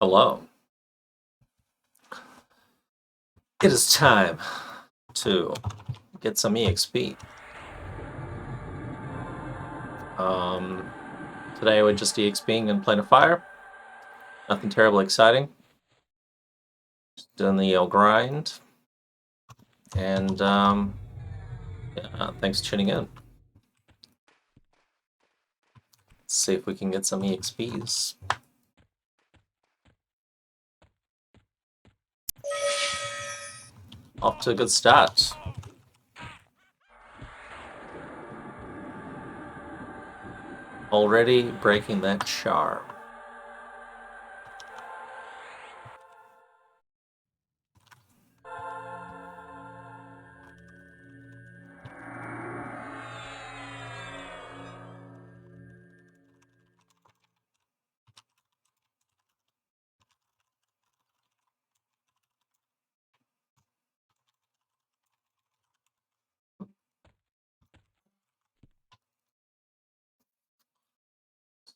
Hello. It is time to get some EXP. Today we're just EXPing and playing a fire. Nothing terribly exciting. Just doing the grind. And yeah, thanks for tuning in. Let's see if we can get some EXPs. Off to a good start. Already breaking that charm.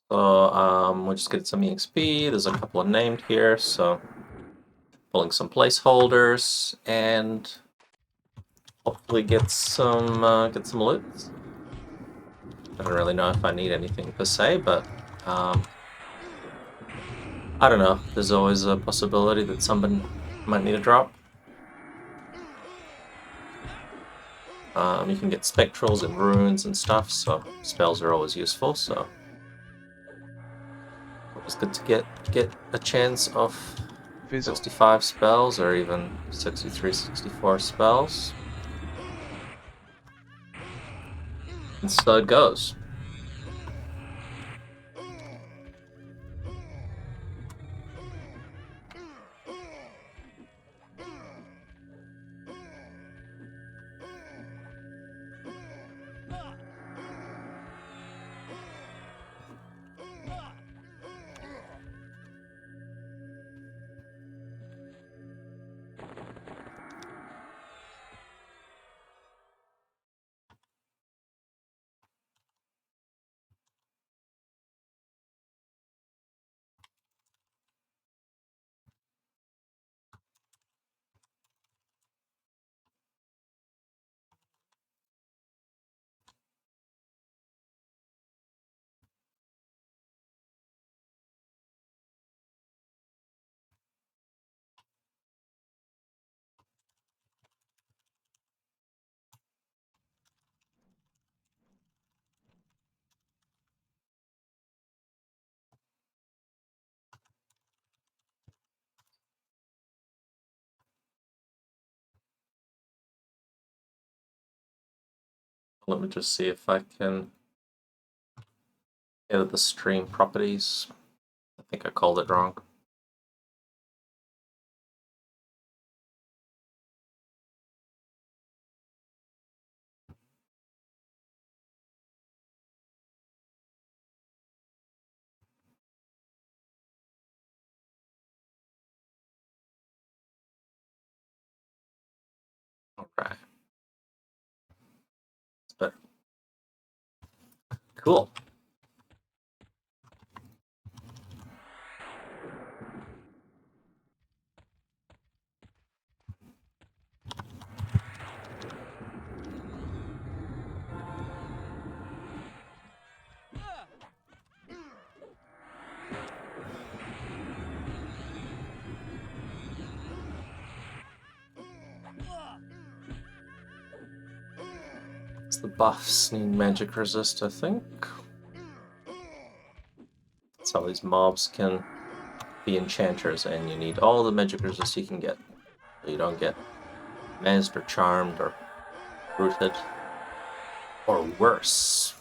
So we'll just get some EXP. There's a couple of named here, so pulling some placeholders and hopefully get some loot. I don't really know if I need anything per se, but I don't know. There's always a possibility that someone might need a drop. You can get spectrals and runes and stuff, so spells are always useful. So it's good to get a chance of 65 spells or even 63, 64 spells. And so it goes. Let me just see if I can edit the stream properties. I think I called it wrong. All right. It's better. Cool. The buffs need magic resist, I think. That's how these mobs can be enchanters, and you need all the magic resist you can get. So you don't get mazed or charmed or rooted or worse.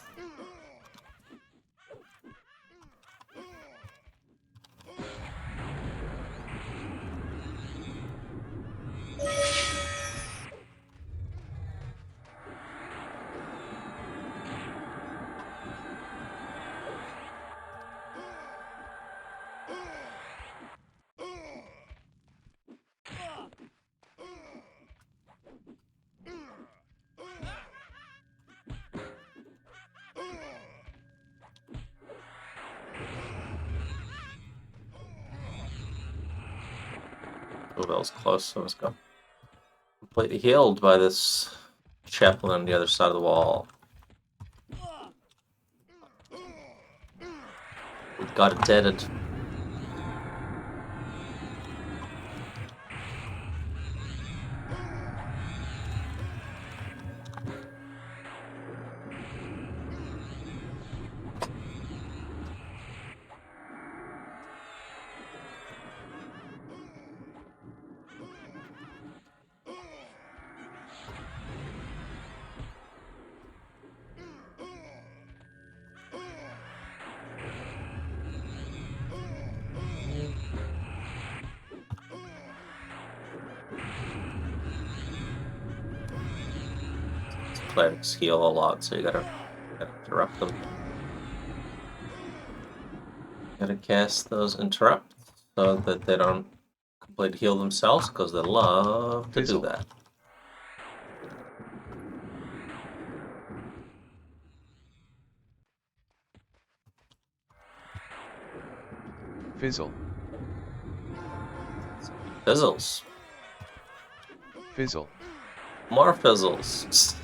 Oh, that was close. So let's go. Completely healed by this chaplain on the other side of the wall. We got it deaded. Clerics heal a lot, so you gotta interrupt them. Gotta cast those interrupts so that they don't completely heal themselves, because they love to do that. Fizzle. Fizzles. Fizzle. More fizzles.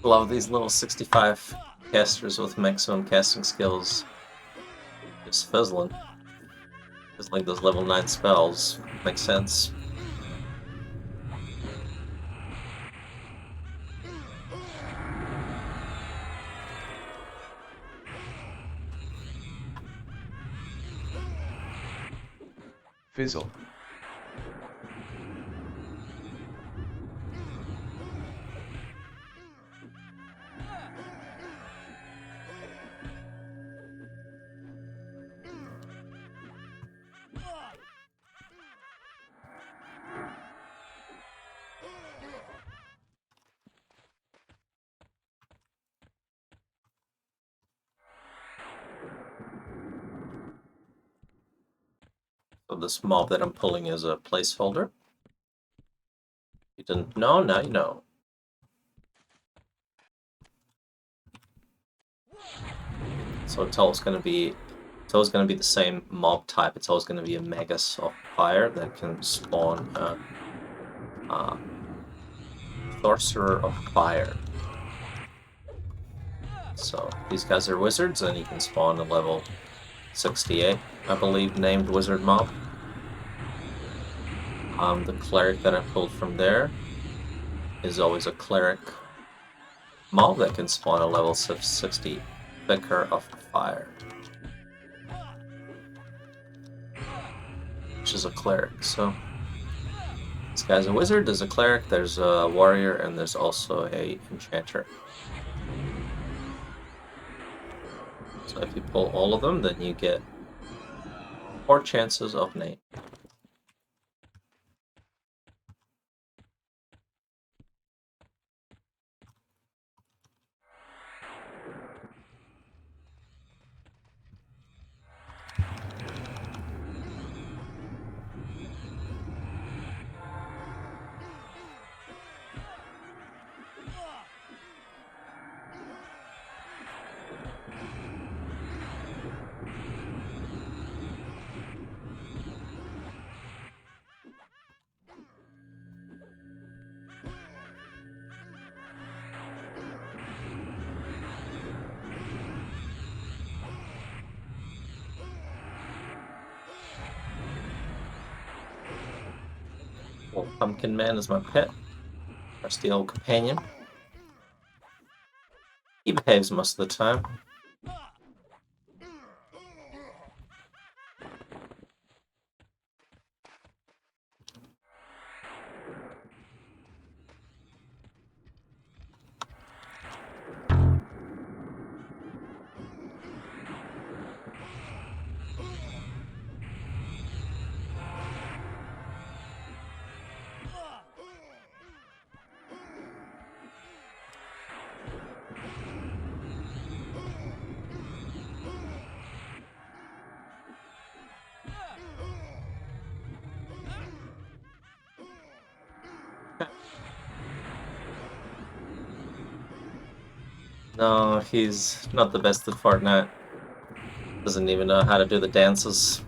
Love these little 65 casters with maximum casting skills. Just fizzling. Fizzling those level 9 spells. Makes sense. Fizzle. So this mob that I'm pulling is a placeholder. You didn't know? Now you know. So it's always going to be the same mob type. It's always going to be a Magus of Fire that can spawn a Sorcerer of Fire. So these guys are wizards, and you can spawn a level 68, I believe, named wizard mob. The cleric that I pulled from there is always a cleric mob that can spawn a level 60 Vicar of Fire, which is a cleric. So this guy's a wizard, there's a cleric, there's a warrior, and there's also a enchanter. So if you pull all of them, then you get 4 chances of name. Well, Pumpkin Man is my pet. Trusty old companion. He behaves most of the time. No, he's not the best at Fortnite. Doesn't even know how to do the dances.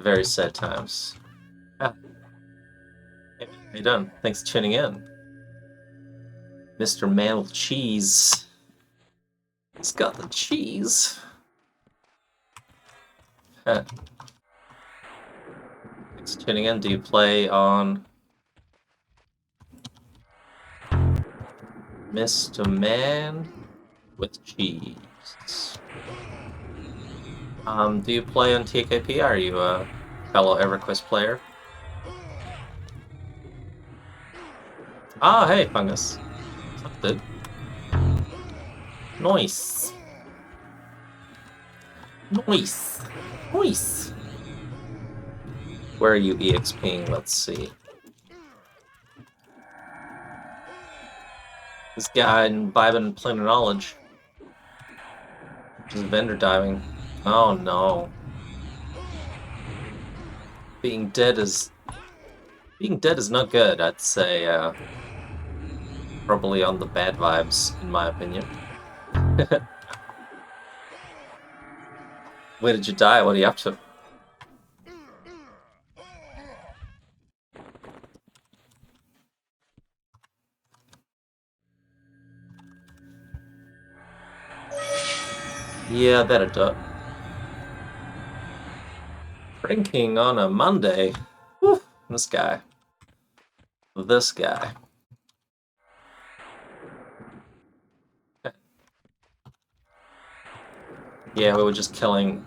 Very sad times. Ah, hey, how you doing? Thanks for tuning in. Mr. Man with cheese. He's got the cheese. Huh. Thanks for tuning in. Do you play on Mr. Man with cheese? Do you play on TAKP? Are you a fellow EverQuest player? Ah, hey, Fungus. What's up, dude? Nice. Nice. Nice. Where are you EXPing? Let's see. This guy imbibing planar knowledge. Just vendor diving. Oh no. Being dead is not good. I'd say probably on the bad vibes, in my opinion. Where did you die? What are you up to? Yeah, that'll do it. Drinking on a Monday. Whew, this guy. This guy. Yeah, we were just killing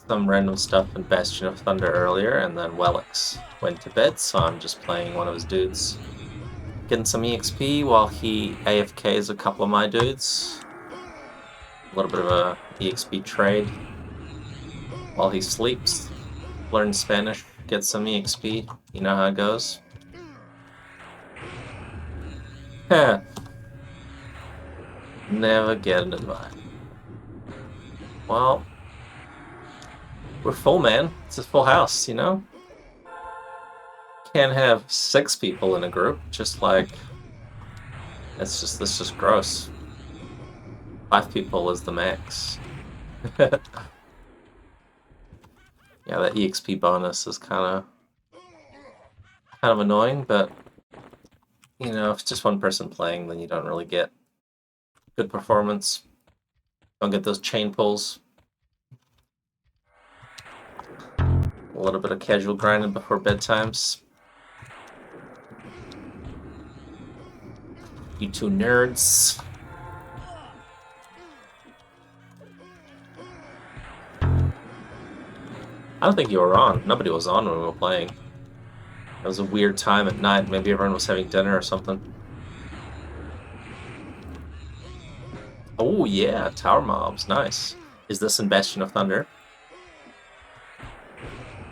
some random stuff in Bastion of Thunder earlier, and then Wellix went to bed, so I'm just playing one of his dudes. Getting some EXP while he AFKs a couple of my dudes. A little bit of a EXP trade. While he sleeps, learn Spanish, get some EXP. You know how it goes. Heh. Never get an invite. Well, we're full, man. It's a full house, you know? Can't have 6 people in a group, just like... That's just gross. 5 people is the max. Yeah, that EXP bonus is kind of annoying, but you know, if it's just one person playing, then you don't really get good performance. Don't get those chain pulls. A little bit of casual grinding before bedtimes. You two nerds. I don't think you were on. Nobody was on when we were playing. It was a weird time at night. Maybe everyone was having dinner or something. Oh yeah, tower mobs. Nice. Is this in Bastion of Thunder?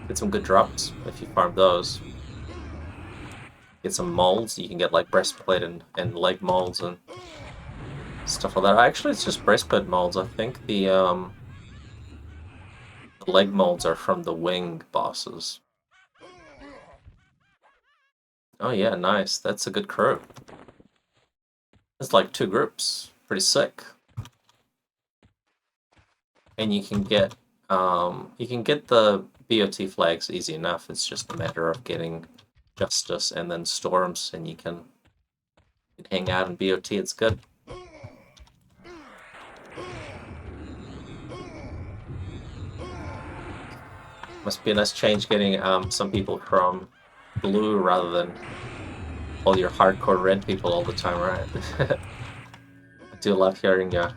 Get some good drops if you farm those. Get some molds. You can get like breastplate and leg molds and stuff like that. Actually, it's just breastplate molds. I think the leg molds are from the wing bosses. Oh yeah, nice. That's a good crew. It's like 2 groups. Pretty sick. And you can get the BOT flags easy enough. It's just a matter of getting Justice and then Storms, and you can hang out in BOT. It's good. Must be a nice change getting some people from blue rather than all your hardcore red people all the time, right? I do love hearing your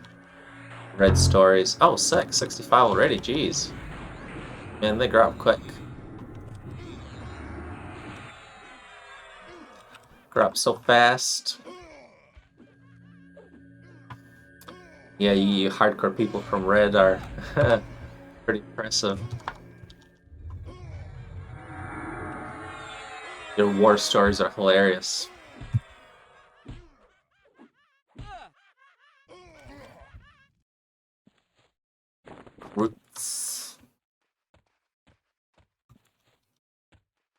red stories. Oh, sick. 65 already. Jeez. Man, they grow up quick. Grow up so fast. Yeah, you hardcore people from red are pretty impressive. Your war stories are hilarious. Roots.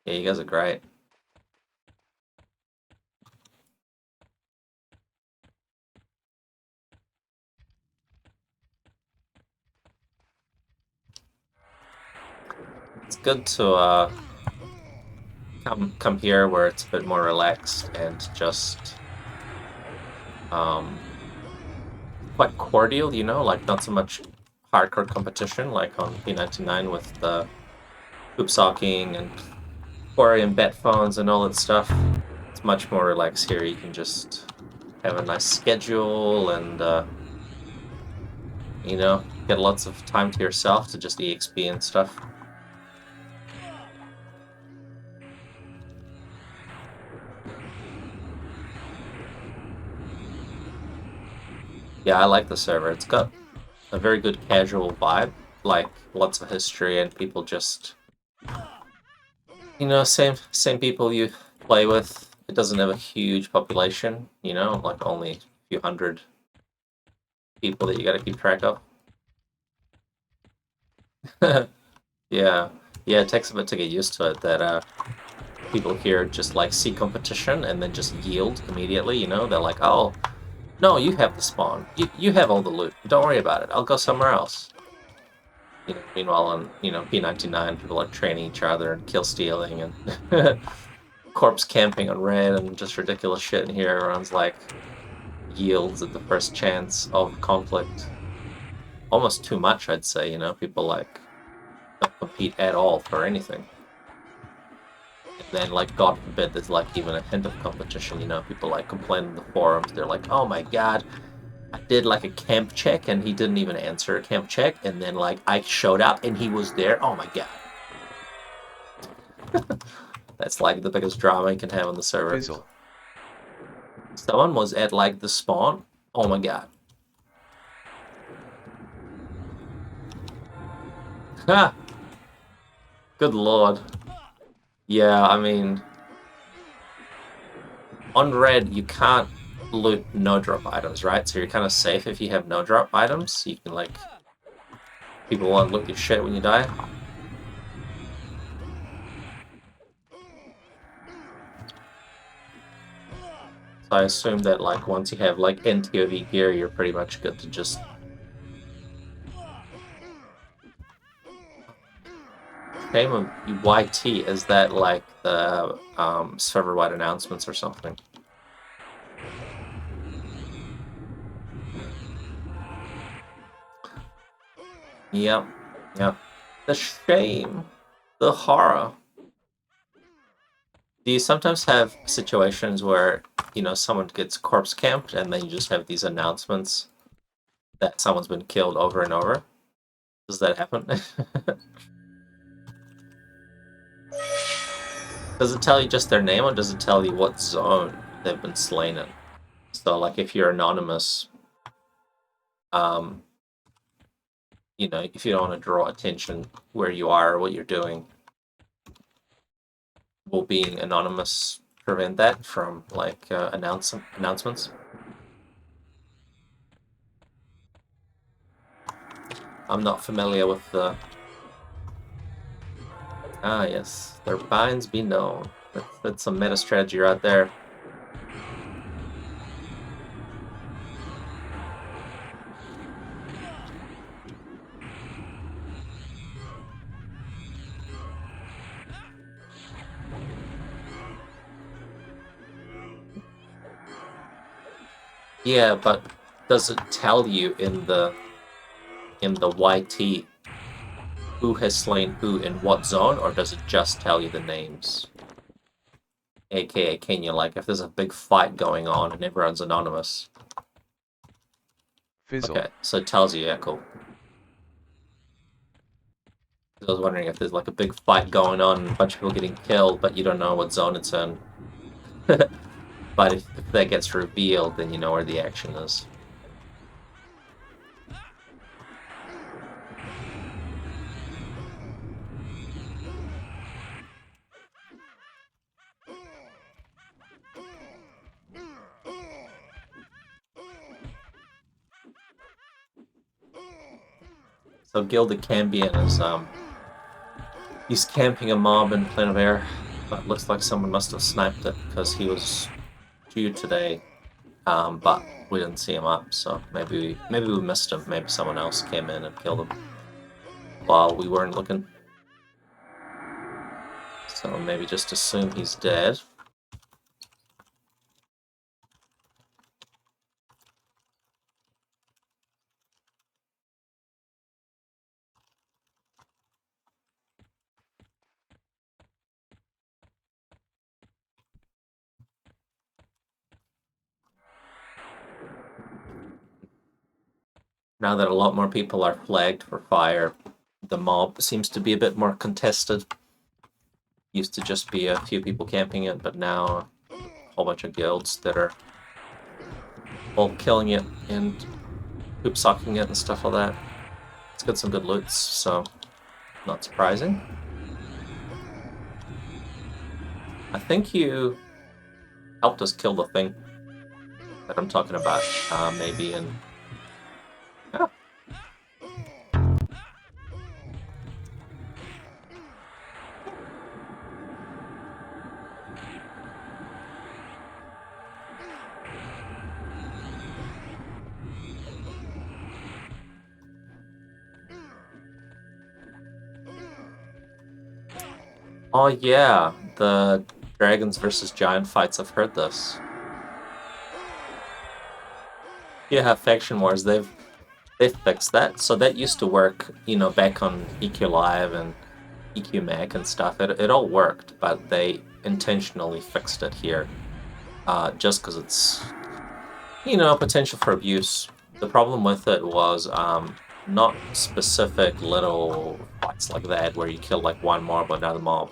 Yeah, you guys are great. good to come here where it's a bit more relaxed and just quite cordial, you know, like not so much hardcore competition like on P99 with the hoop socking and aquarium bet phones and all that stuff. It's much more relaxed here. You can just have a nice schedule and you know, get lots of time to yourself to just EXP and stuff. Yeah, I like the server. It's got a very good casual vibe, like lots of history and people just, you know, same people you play with. It doesn't have a huge population, you know, like only a few hundred people that you gotta keep track of. Yeah, yeah, it takes a bit to get used to it that people here just like see competition and then just yield immediately, you know? They're like, oh, no, you have the spawn. You have all the loot. Don't worry about it. I'll go somewhere else. You know, meanwhile on, you know, P99, people are training each other and kill stealing and corpse camping on red and just ridiculous shit in here. Everyone's like yields at the first chance of conflict. Almost too much, I'd say, you know? People like don't compete at all for anything. And then, like, God forbid, there's like even a hint of competition, you know? People like complain in the forums. They're like, oh my god, I did like a camp check and he didn't even answer a camp check, and then like I showed up and he was there. Oh my god. That's like the biggest drama you can have on the server. Fizzle. Someone was at like the spawn. Oh my god. Ha! Good lord. Yeah, I mean, on red you can't loot no drop items, right? So you're kind of safe if you have no drop items. You can like, people won't loot your shit when you die. So I assume that like once you have like NTOV gear, you're pretty much good to just name of YT. Is that like the server-wide announcements or something? Yep, yep. The shame, the horror. Do you sometimes have situations where, you know, someone gets corpse camped and then you just have these announcements that someone's been killed over and over? Does that happen? Does it tell you just their name, or does it tell you what zone they've been slain in? So, like, if you're anonymous, you know, if you don't want to draw attention where you are or what you're doing, will being anonymous prevent that from, like, announcements? I'm not familiar with the... Ah, yes. Their binds be known. That's some meta strategy right there. Yeah, but does it tell you in the YT who has slain who in what zone, or does it just tell you the names? AKA, can you, like, if there's a big fight going on and everyone's anonymous? Fizzle. Okay, so it tells you, yeah, cool. I was wondering if there's like a big fight going on and a bunch of people getting killed, but you don't know what zone it's in. But if that gets revealed, then you know where the action is. So Gilded Cambion is he's camping a mob in Plain of Air, but looks like someone must have sniped it because he was due today, but we didn't see him up, so maybe we missed him. Maybe someone else came in and killed him while we weren't looking. So maybe just assume he's dead. Now that a lot more people are flagged for fire, the mob seems to be a bit more contested. Used to just be a few people camping it, but now a whole bunch of guilds that are all killing it and poop sucking it and stuff like that. It's got some good loots, so not surprising. I think you helped us kill the thing that I'm talking about, maybe in... Yeah. Oh yeah, the dragons versus giant fights, I've heard this. Yeah, faction wars, they've fixed that. So that used to work, you know, back on EQ Live and EQMac and stuff. It all worked, but they intentionally fixed it here. Just because it's, you know, potential for abuse. The problem with it was not specific little fights like that where you kill like one mob or another mob.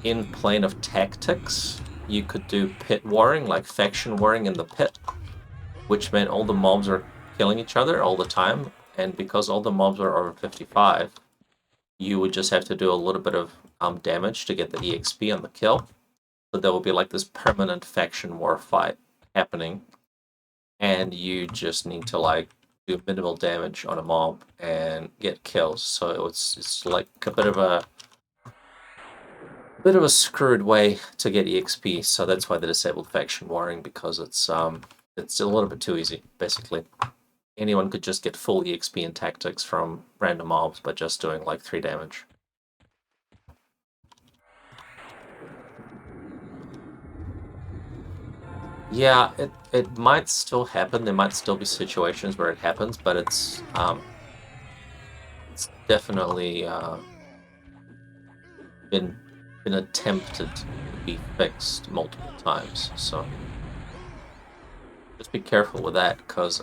In plane of tactics, you could do pit warring, like faction warring in the pit, which meant all the mobs are killing each other all the time, and because all the mobs are over 55, you would just have to do a little bit of damage to get the EXP on the kill. So there will be like this permanent faction war fight happening, and you just need to like do minimal damage on a mob and get kills. So it's like a bit of a screwed way to get EXP. So that's why they disabled faction warring, because it's a little bit too easy. Basically, anyone could just get full EXP in tactics from random mobs, but just doing like 3 damage. Yeah, it might still happen. There might still be situations where it happens, but it's definitely been attempted to be fixed multiple times. So just be careful with that, because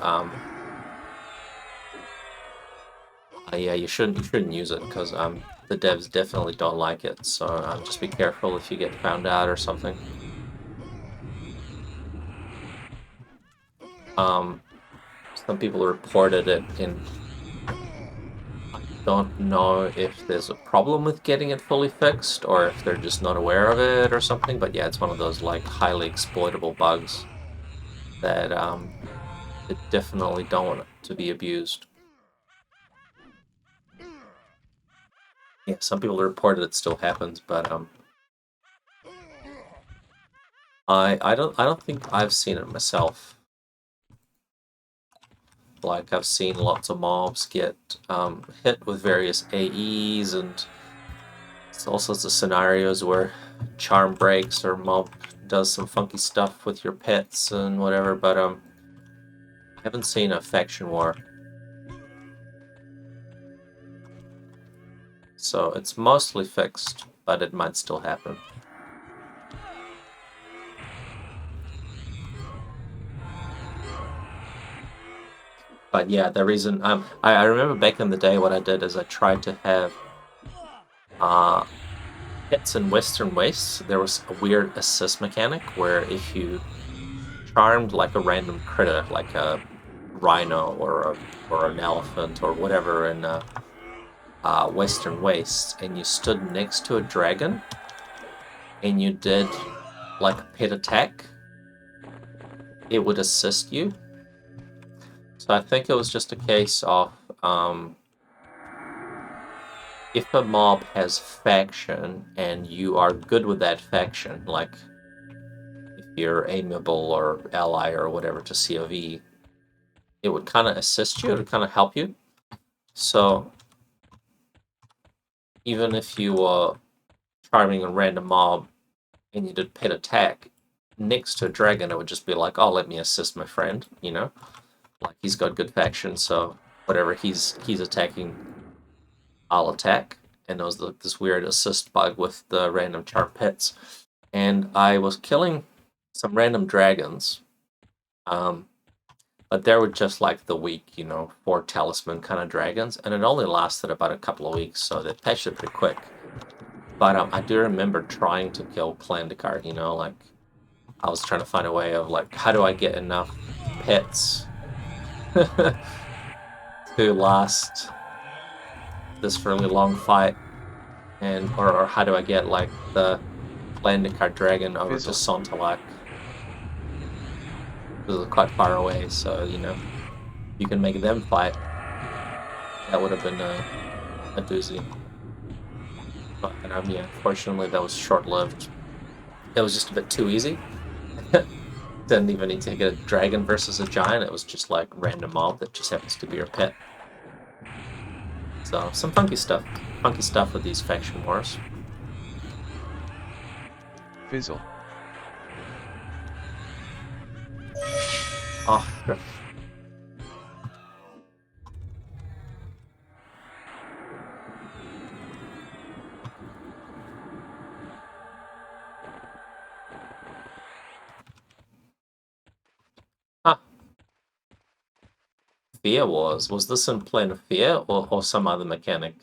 yeah, you shouldn't use it, because the devs definitely don't like it. So just be careful if you get found out or something. Some people reported it in... I don't know if there's a problem with getting it fully fixed, or if they're just not aware of it or something, but yeah, it's one of those like highly exploitable bugs that they definitely don't want it to be abused. Yeah, some people reported it still happens, but I don't think I've seen it myself. Like, I've seen lots of mobs get hit with various AEs, and it's all sorts of scenarios where charm breaks or mob does some funky stuff with your pets and whatever, but I haven't seen a faction war. So it's mostly fixed, but it might still happen. But yeah, the reason I remember back in the day what I did is I tried to have hits in Western Wastes. There was a weird assist mechanic where if you charmed like a random critter, like a rhino or an elephant or whatever in Western Wastes, and you stood next to a dragon and you did like a pet attack, it would assist you. So I think it was just a case of if a mob has faction and you are good with that faction, like if you're amiable or ally or whatever to COV, it would kind of assist you, it would kind of help you. So even if you were charming a random mob and you did pet attack next to a dragon, it would just be like, oh, let me assist my friend, you know? Like, he's got good faction, so whatever he's attacking, I'll attack. And there was this weird assist bug with the random charm pets. And I was killing some random dragons, but they were just like the weak, 4 talisman kind of dragons, and it only lasted about a couple of weeks, so they patched it pretty quick. But I do remember trying to kill Clandicard, like I was trying to find a way of like, how do I get enough pets to last this really long fight, and or how do I get like the Clandicard dragon over to Sontalak? Because it's quite far away, so you can make them fight. That would have been a doozy. But yeah, unfortunately that was short-lived. It was just a bit too easy. Didn't even need to get a dragon versus a giant. It was just like random mob that just happens to be your pet. So some funky stuff with these faction wars. Fizzle. Oh, sure. Fear Wars. Was this in Plane of Fear or some other mechanic?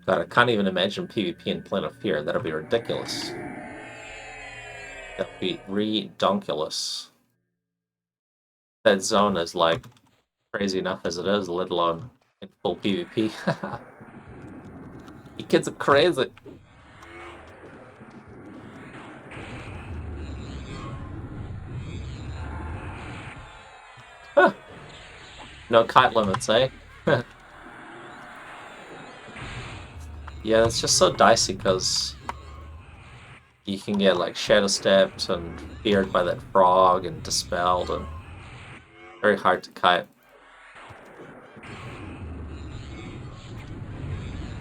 God, I can't even imagine PvP in Plane of Fear. That'll be ridiculous. That'll be redonkulous. That zone is like crazy enough as it is, let alone in full PvP. You kids are crazy. Huh. No kite limits, eh? Yeah, it's just so dicey because you can get like shadow stepped and feared by that frog and dispelled, and very hard to kite.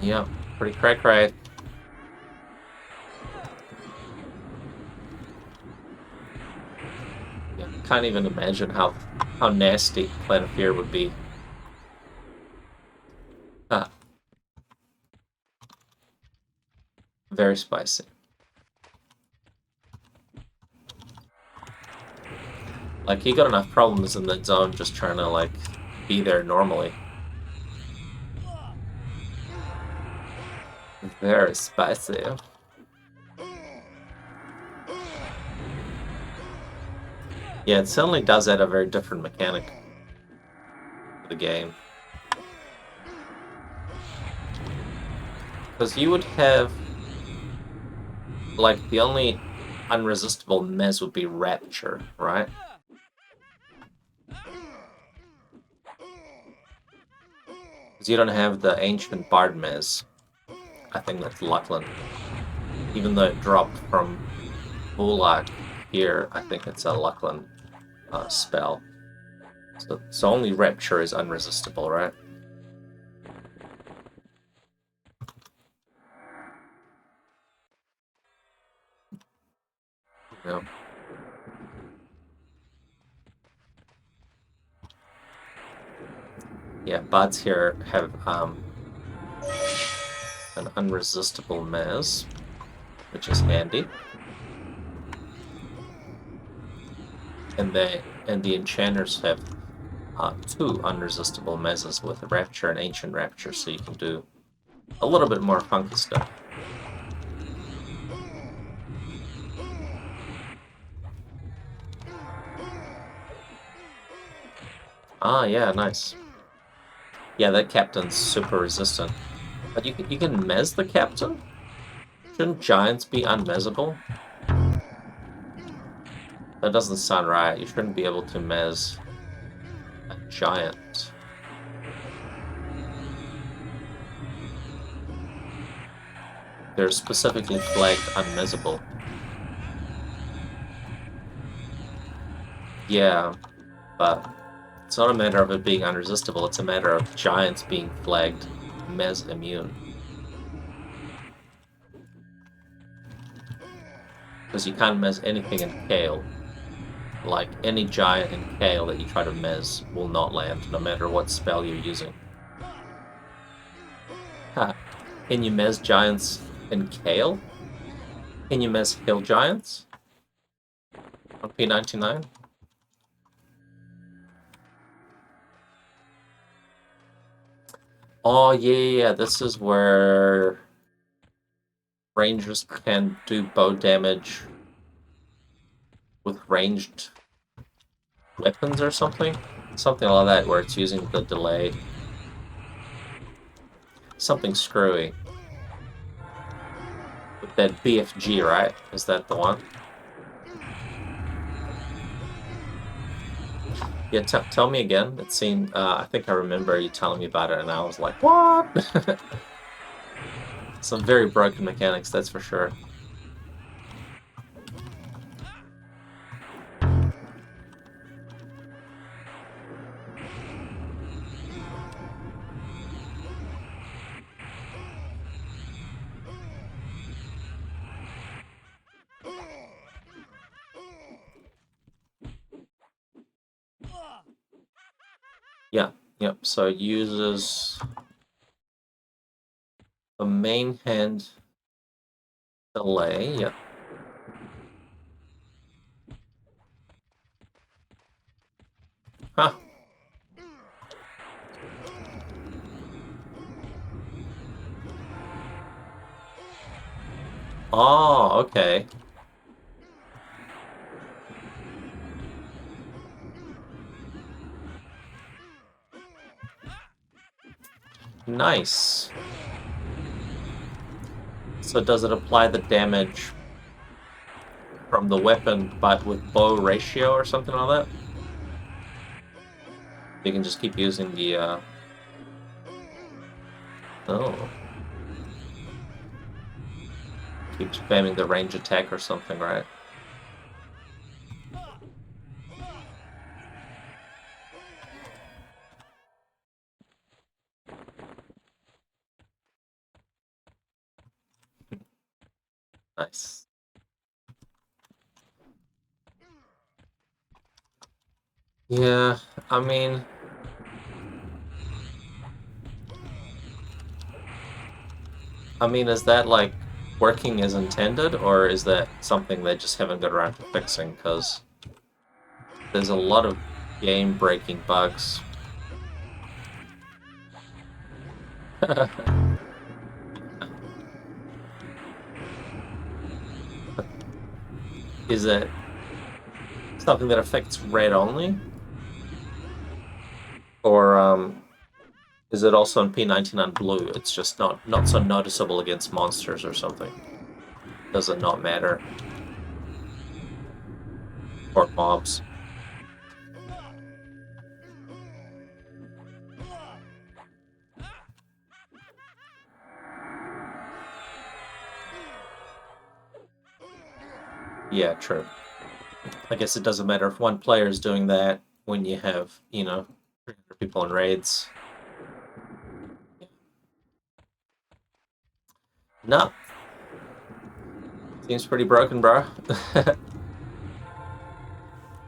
Yeah, pretty cray-cray. Yeah, can't even imagine how nasty Planet of Fear would be. Very spicy. Like, you got enough problems in that zone just trying to, like, be there normally. Very spicy. Yeah, it certainly does add a very different mechanic to the game. Because you would have... like, the only unresistible mez would be Rapture, right? Because you don't have the Ancient Bard mez. I think that's Lucklin. Even though it dropped from Bulak here, I think it's a Lucklin spell. So only Rapture is unresistible, right? Yeah. Yeah, bots here have an unresistible mez, which is handy. And the enchanters have 2 unresistible mezes with Rapture and Ancient Rapture, so you can do a little bit more funky stuff. Ah, yeah, nice. Yeah, that captain's super resistant. But you can mez the captain? Shouldn't giants be unmezable? That doesn't sound right. You shouldn't be able to mez a giant. They're specifically flagged unmezable. Yeah, but It's not a matter of it being unresistible, it's a matter of giants being flagged Mez immune. Because you can't Mez anything in Kale. Like, any giant in Kale that you try to Mez will not land, no matter what spell you're using. Ha! Can you Mez giants in Kale? Can you Mez Hill giants? On P99? Oh, yeah, this is where rangers can do bow damage with ranged weapons or something? Something like that, where it's using the delay. Something screwy. With that BFG, right? Is that the one? Yeah, tell me again. It seemed, I think I remember you telling me about it, and I was like, what? Some very broken mechanics, that's for sure. Yeah, yep, so it uses a main hand delay, yep. Huh. Oh, okay. Nice. So does it apply the damage from the weapon, but with bow ratio or something like that? You can just keep using the, Oh. Keep spamming the range attack or something, right? Nice. Yeah, I mean... is that, like, working as intended, or is that something they just haven't got around to fixing? Because there's a lot of game-breaking bugs. Is it something that affects red only? Or, is it also in P99 blue? It's just not so noticeable against monsters or something. Does it not matter? Or mobs? Yeah, true. I guess it doesn't matter if one player is doing that when you have, 300 people in raids. No. Seems pretty broken, bro.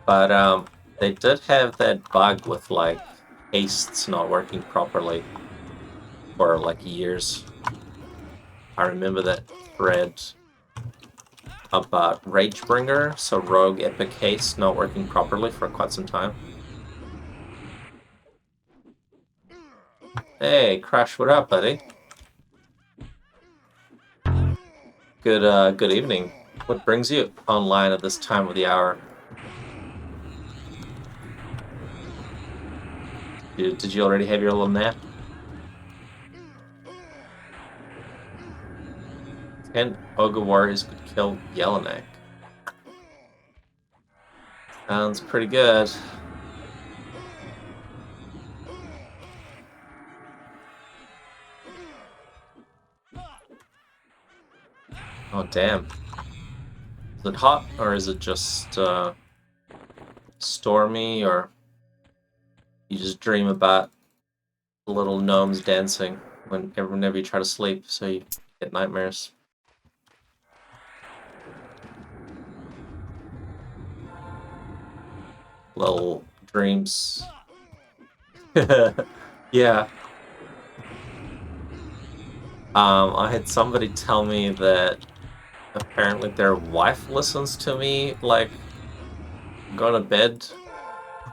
But, they did have that bug with, like, hastes not working properly for, like, years. I remember that thread about Ragebringer, so Rogue Epic Haste not working properly for quite some time. Hey, Crash, what up, buddy? Good evening. What brings you online at this time of the hour? Did you already have your little nap? And Ogre Warriors could kill Yellowneck. Sounds pretty good. Oh, damn. Is it hot, or is it just, stormy, or... You just dream about little gnomes dancing whenever you try to sleep, so you get nightmares. Little dreams. Yeah. I had somebody tell me that apparently their wife listens to me, like, go to bed,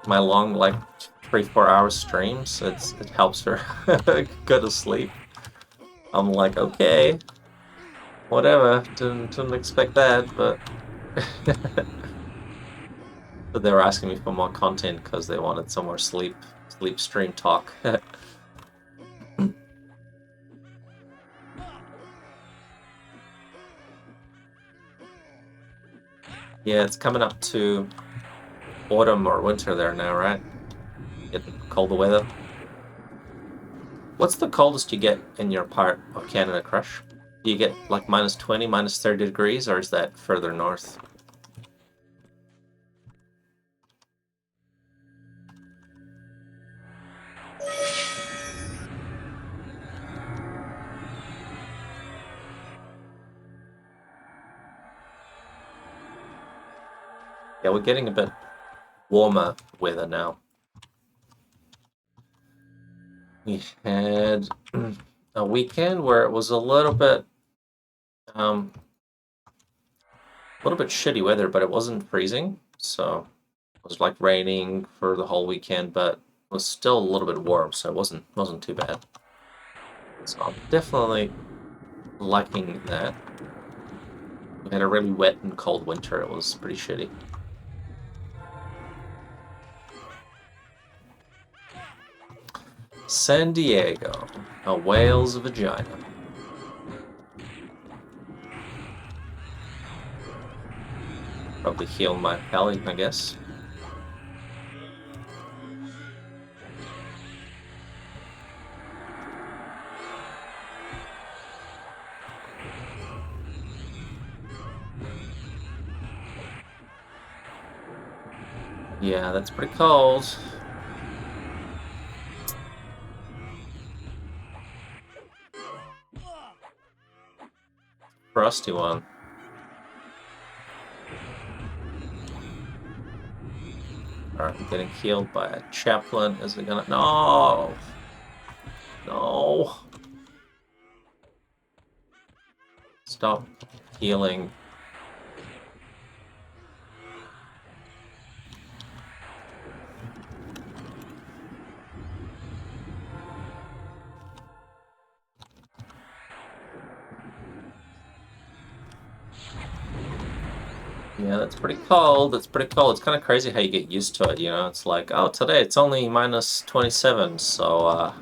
my long, like, 3-4 hour streams. It helps her go to sleep. I'm like, okay, whatever. Didn't expect that, but but they were asking me for more content because they wanted some more sleep stream talk. Yeah, it's coming up to autumn or winter there now, right? Getting colder weather. What's the coldest you get in your part of Canada, Crush? Do you get like -20, -30 degrees, or is that further north? Yeah, we're getting a bit warmer weather now. We had a weekend where it was a little bit shitty weather, but it wasn't freezing, so it was like raining for the whole weekend, but it was still a little bit warm, so it wasn't too bad. So I'm definitely liking that. We had a really wet and cold winter. It was pretty shitty. San Diego, a whale's vagina. Probably heal my belly, I guess. Yeah, that's pretty cold. Frosty one. Alright, I'm getting healed by a chaplain. Is it gonna... No! No! Stop healing. Yeah, that's pretty cold. That's pretty cold. It's kind of crazy how you get used to it, you know? It's like, oh, today it's only -27, so,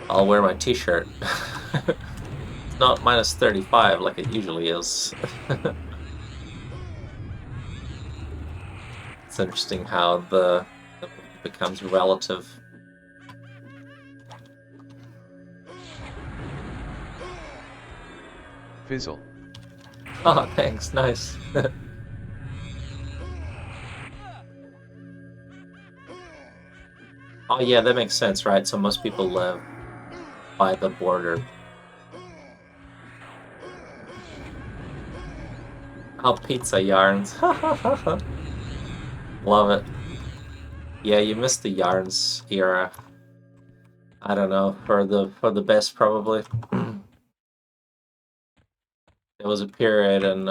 I'll wear my t-shirt. It's not -35 like it usually is. It's interesting how the becomes relative. Fizzle. Oh, thanks. Nice. Oh, yeah, that makes sense, right? So most people live by the border. Oh, pizza yarns. Love it. Yeah, you missed the yarns era. I don't know, for the best probably. There was a period in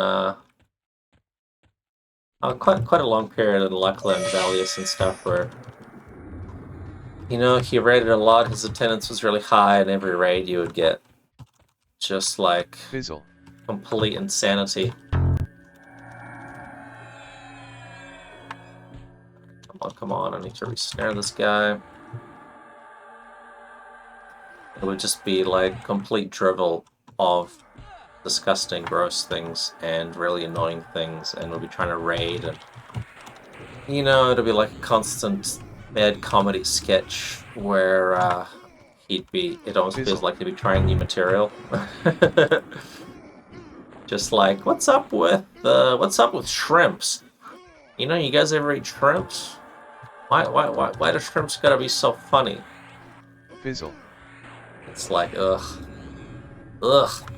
quite a long period in Luckland, Valius and stuff where, you know, he raided a lot, his attendance was really high, and every raid you would get just like Fizzle. complete insanity. Come on, I need to re-snare this guy. It would just be like complete drivel of disgusting, gross things and really annoying things, and we'll be trying to raid, and you know, it'll be like a constant bad comedy sketch where it almost feels like he'd be trying new material. Just like, what's up with shrimps? You know, you guys ever eat shrimps? Why the shrimps gotta be so funny? Fizzle. It's like, ugh. Ugh.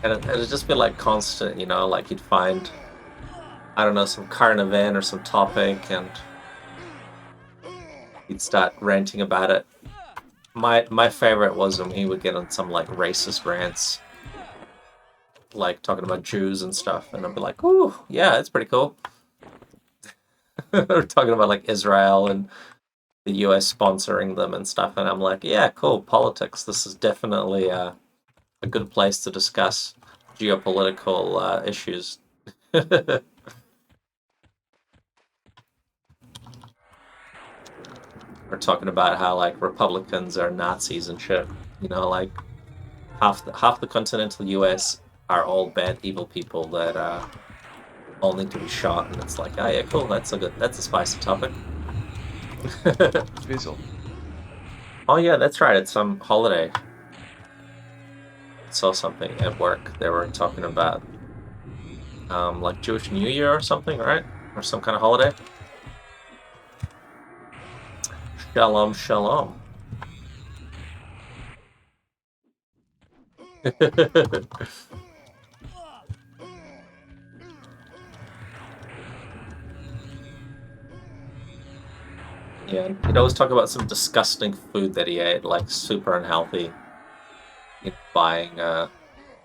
And it'd just be like constant, you know, like you'd find, I don't know, some current event or some topic and you'd start ranting about it. My favorite was when he would get on some like racist rants, like talking about Jews and stuff, and I'd be like, ooh, yeah, it's pretty cool. Or talking about like Israel and the US sponsoring them and stuff, and I'm like, yeah, cool, politics. This is definitely a good place to discuss geopolitical issues. We're talking about how like Republicans are Nazis and shit. You know, like half the continental US are all bad, evil people that all need to be shot, and it's like, oh yeah, cool. That's a spicy topic. Fizzle. Oh yeah, that's right. It's some holiday. I saw something at work. They were talking about like Jewish New Year or something, right? Or some kind of holiday. Shalom, shalom. Yeah, he'd always talk about some disgusting food that he ate, like super unhealthy. You know, buying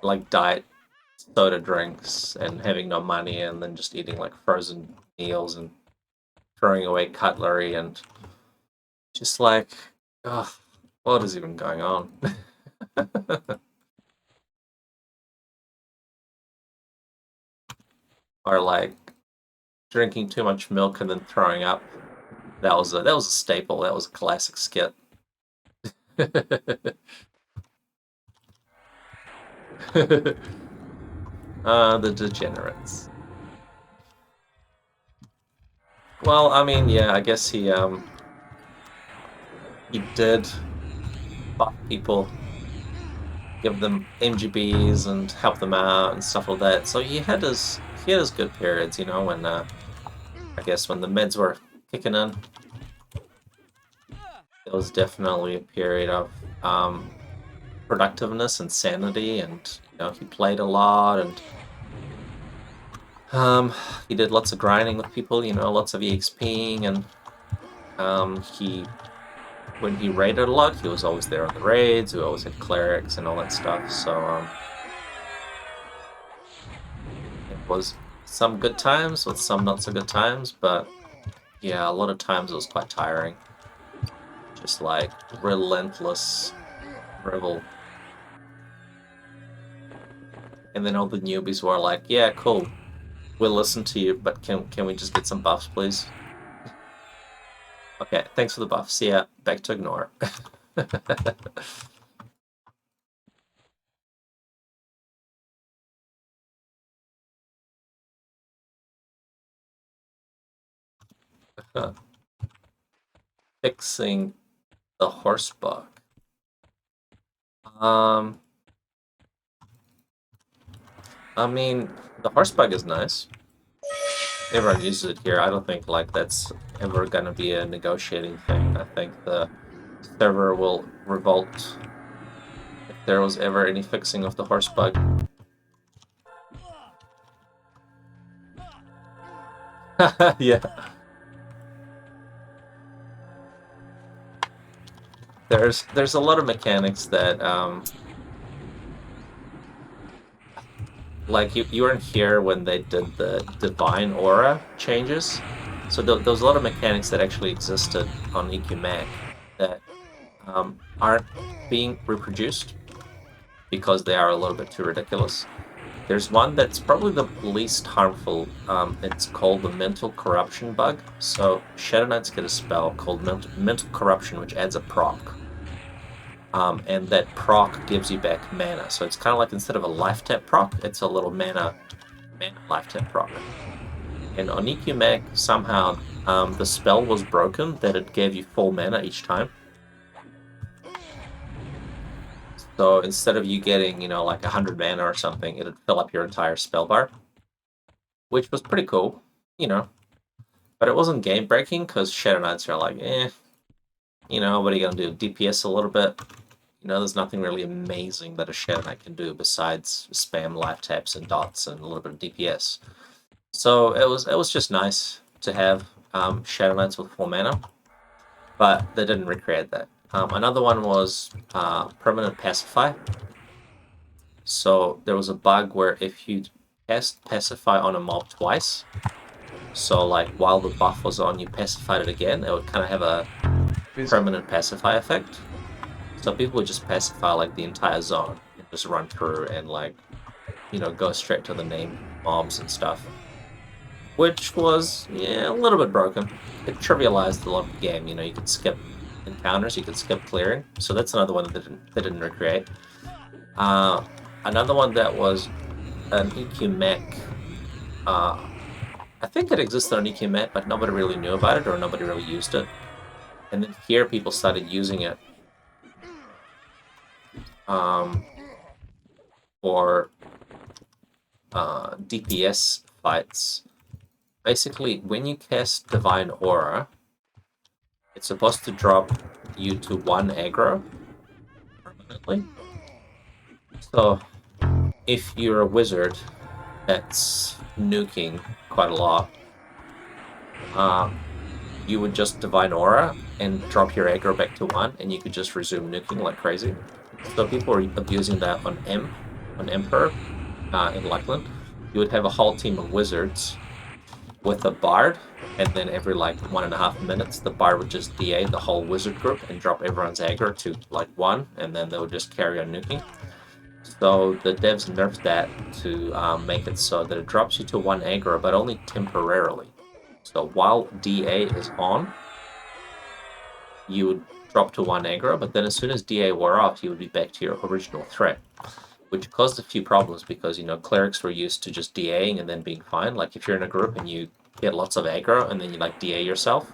like diet soda drinks and having no money, and then just eating like frozen meals and throwing away cutlery and just like, ugh, what is even going on? Or like drinking too much milk and then throwing up. That was a staple. That was a classic skit. The degenerates. Well, I mean, yeah, I guess he did buff people, give them MGBs and help them out and stuff like that. So he had his good periods, you know, when I guess when the meds were kicking in. It was definitely a period of productiveness and sanity, and you know he played a lot, and he did lots of grinding with people, you know, lots of exping, and he when he raided a lot, he was always there on the raids. We always had clerics and all that stuff. So it was some good times with some not so good times, but yeah, a lot of times it was quite tiring. Just like relentless drivel. And then all the newbies were like, "Yeah, cool, we'll listen to you, but can we just get some buffs, please?" Okay, thanks for the buff. See ya. Back to ignore. Fixing the horse bug. Um, I mean, the horse bug is nice. Everyone uses it here. I don't think like that's ever gonna be a negotiating thing. I think the server will revolt if there was ever any fixing of the horse bug. Yeah. There's a lot of mechanics that like you weren't here when they did the divine aura changes. So there was a lot of mechanics that actually existed on EQMac that aren't being reproduced because they are a little bit too ridiculous. There's one that's probably the least harmful. It's called the mental corruption bug. So Shadow Knights get a spell called mental corruption, which adds a proc. And that proc gives you back mana. So it's kind of like instead of a life tap proc, it's a little mana life tap proc. And on EQMac, somehow the spell was broken that it gave you full mana each time. So instead of you getting, you know, like 100 mana or something, it'd fill up your entire spell bar, which was pretty cool, you know. But it wasn't game breaking because Shadow Knights are like, you know, what are you gonna do? DPS a little bit? You know, there's nothing really amazing that a Shadow Knight can do besides spam life taps and dots and a little bit of DPS. So it was just nice to have Shadow Knights with 4 mana, but they didn't recreate that. Another one was Permanent Pacify. So there was a bug where if you cast Pacify on a mob twice, so like while the buff was on, you pacified it again, it would kind of have a Fizzle. permanent pacify effect. So people would just pacify like the entire zone and just run through and like, you know, go straight to the named mobs and stuff. Which was, yeah, a little bit broken. It trivialized a lot of the game, you know, you could skip encounters, you could skip clearing. So that's another one that they didn't recreate. Another one that was an EQmech. I think it existed on EQmech, but nobody really knew about it or nobody really used it. And then here people started using it for DPS fights. Basically, when you cast Divine Aura, it's supposed to drop you to 1 aggro permanently. So, if you're a wizard that's nuking quite a lot, you would just Divine Aura and drop your aggro back to 1, and you could just resume nuking like crazy. So people are abusing that on Emperor in Luckland. You would have a whole team of wizards with a bard, and then every like 1.5 minutes, the bard would just DA the whole wizard group and drop everyone's aggro to like 1, and then they would just carry on nuking. So the devs nerfed that to make it so that it drops you to 1 aggro, but only temporarily. So while DA is on, you would drop to 1 aggro, but then as soon as DA wore off, you would be back to your original threat, which caused a few problems because, you know, clerics were used to just DAing and then being fine. Like if you're in a group and you get lots of aggro and then you like DA yourself,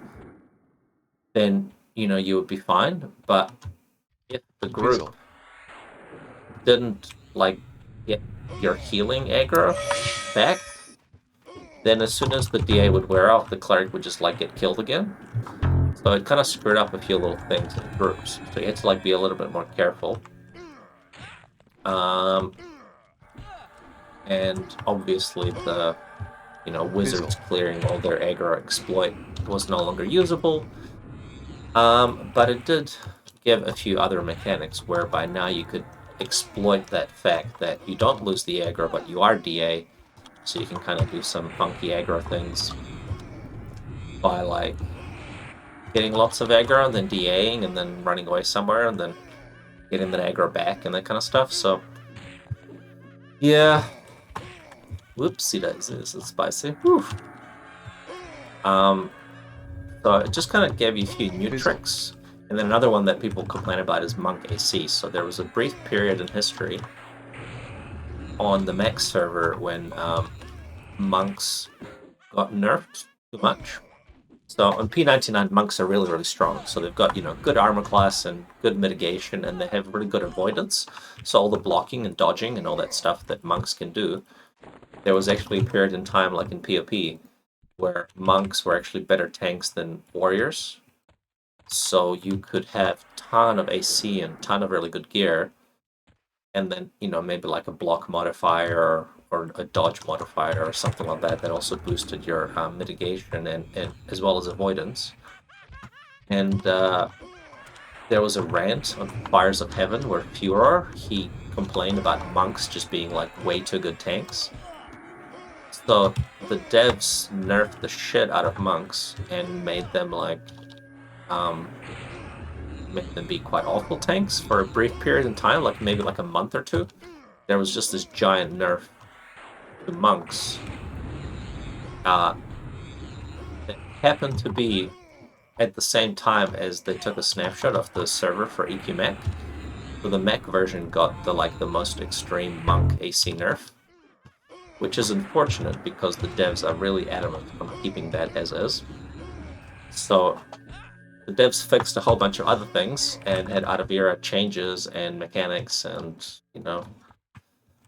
then, you know, you would be fine. But if the group Fizzle. didn't like get your healing aggro back, then as soon as the DA would wear off, the cleric would just like get killed again. So it kind of screwed up a few little things in groups. So you had to like be a little bit more careful. And obviously the, you know, wizards clearing all their aggro exploit was no longer usable. But it did give a few other mechanics whereby now you could exploit that fact that you don't lose the aggro, but you are DA, so you can kind of do some funky aggro things by like getting lots of aggro and then DAing and then running away somewhere and then getting that aggro back and that kind of stuff. So yeah, whoopsie daisy, this is spicy. Whew. So it just kind of gave you a few new tricks. And then another one that people complain about is Monk AC. So there was a brief period in history on the Max server when monks got nerfed too much. So on P99, monks are really, really strong. So they've got, you know, good armor class and good mitigation, and they have really good avoidance. So all the blocking and dodging and all that stuff that monks can do. There was actually a period in time, like in PoP, where monks were actually better tanks than warriors. So you could have ton of AC and ton of really good gear, and then, you know, maybe like a block modifier or a dodge modifier or something like that that also boosted your mitigation and as well as avoidance. And there was a rant on Fires of Heaven where Furor, he complained about monks just being like way too good tanks. So the devs nerfed the shit out of monks and made them like made them be quite awful tanks for a brief period in time, like maybe like a month or two. There was just this giant nerf to monks that happened to be at the same time as they took a snapshot of the server for EQmech. So the mech version got the most extreme monk AC nerf, which is unfortunate because the devs are really adamant on keeping that as is. So the devs fixed a whole bunch of other things and had out of era changes and mechanics and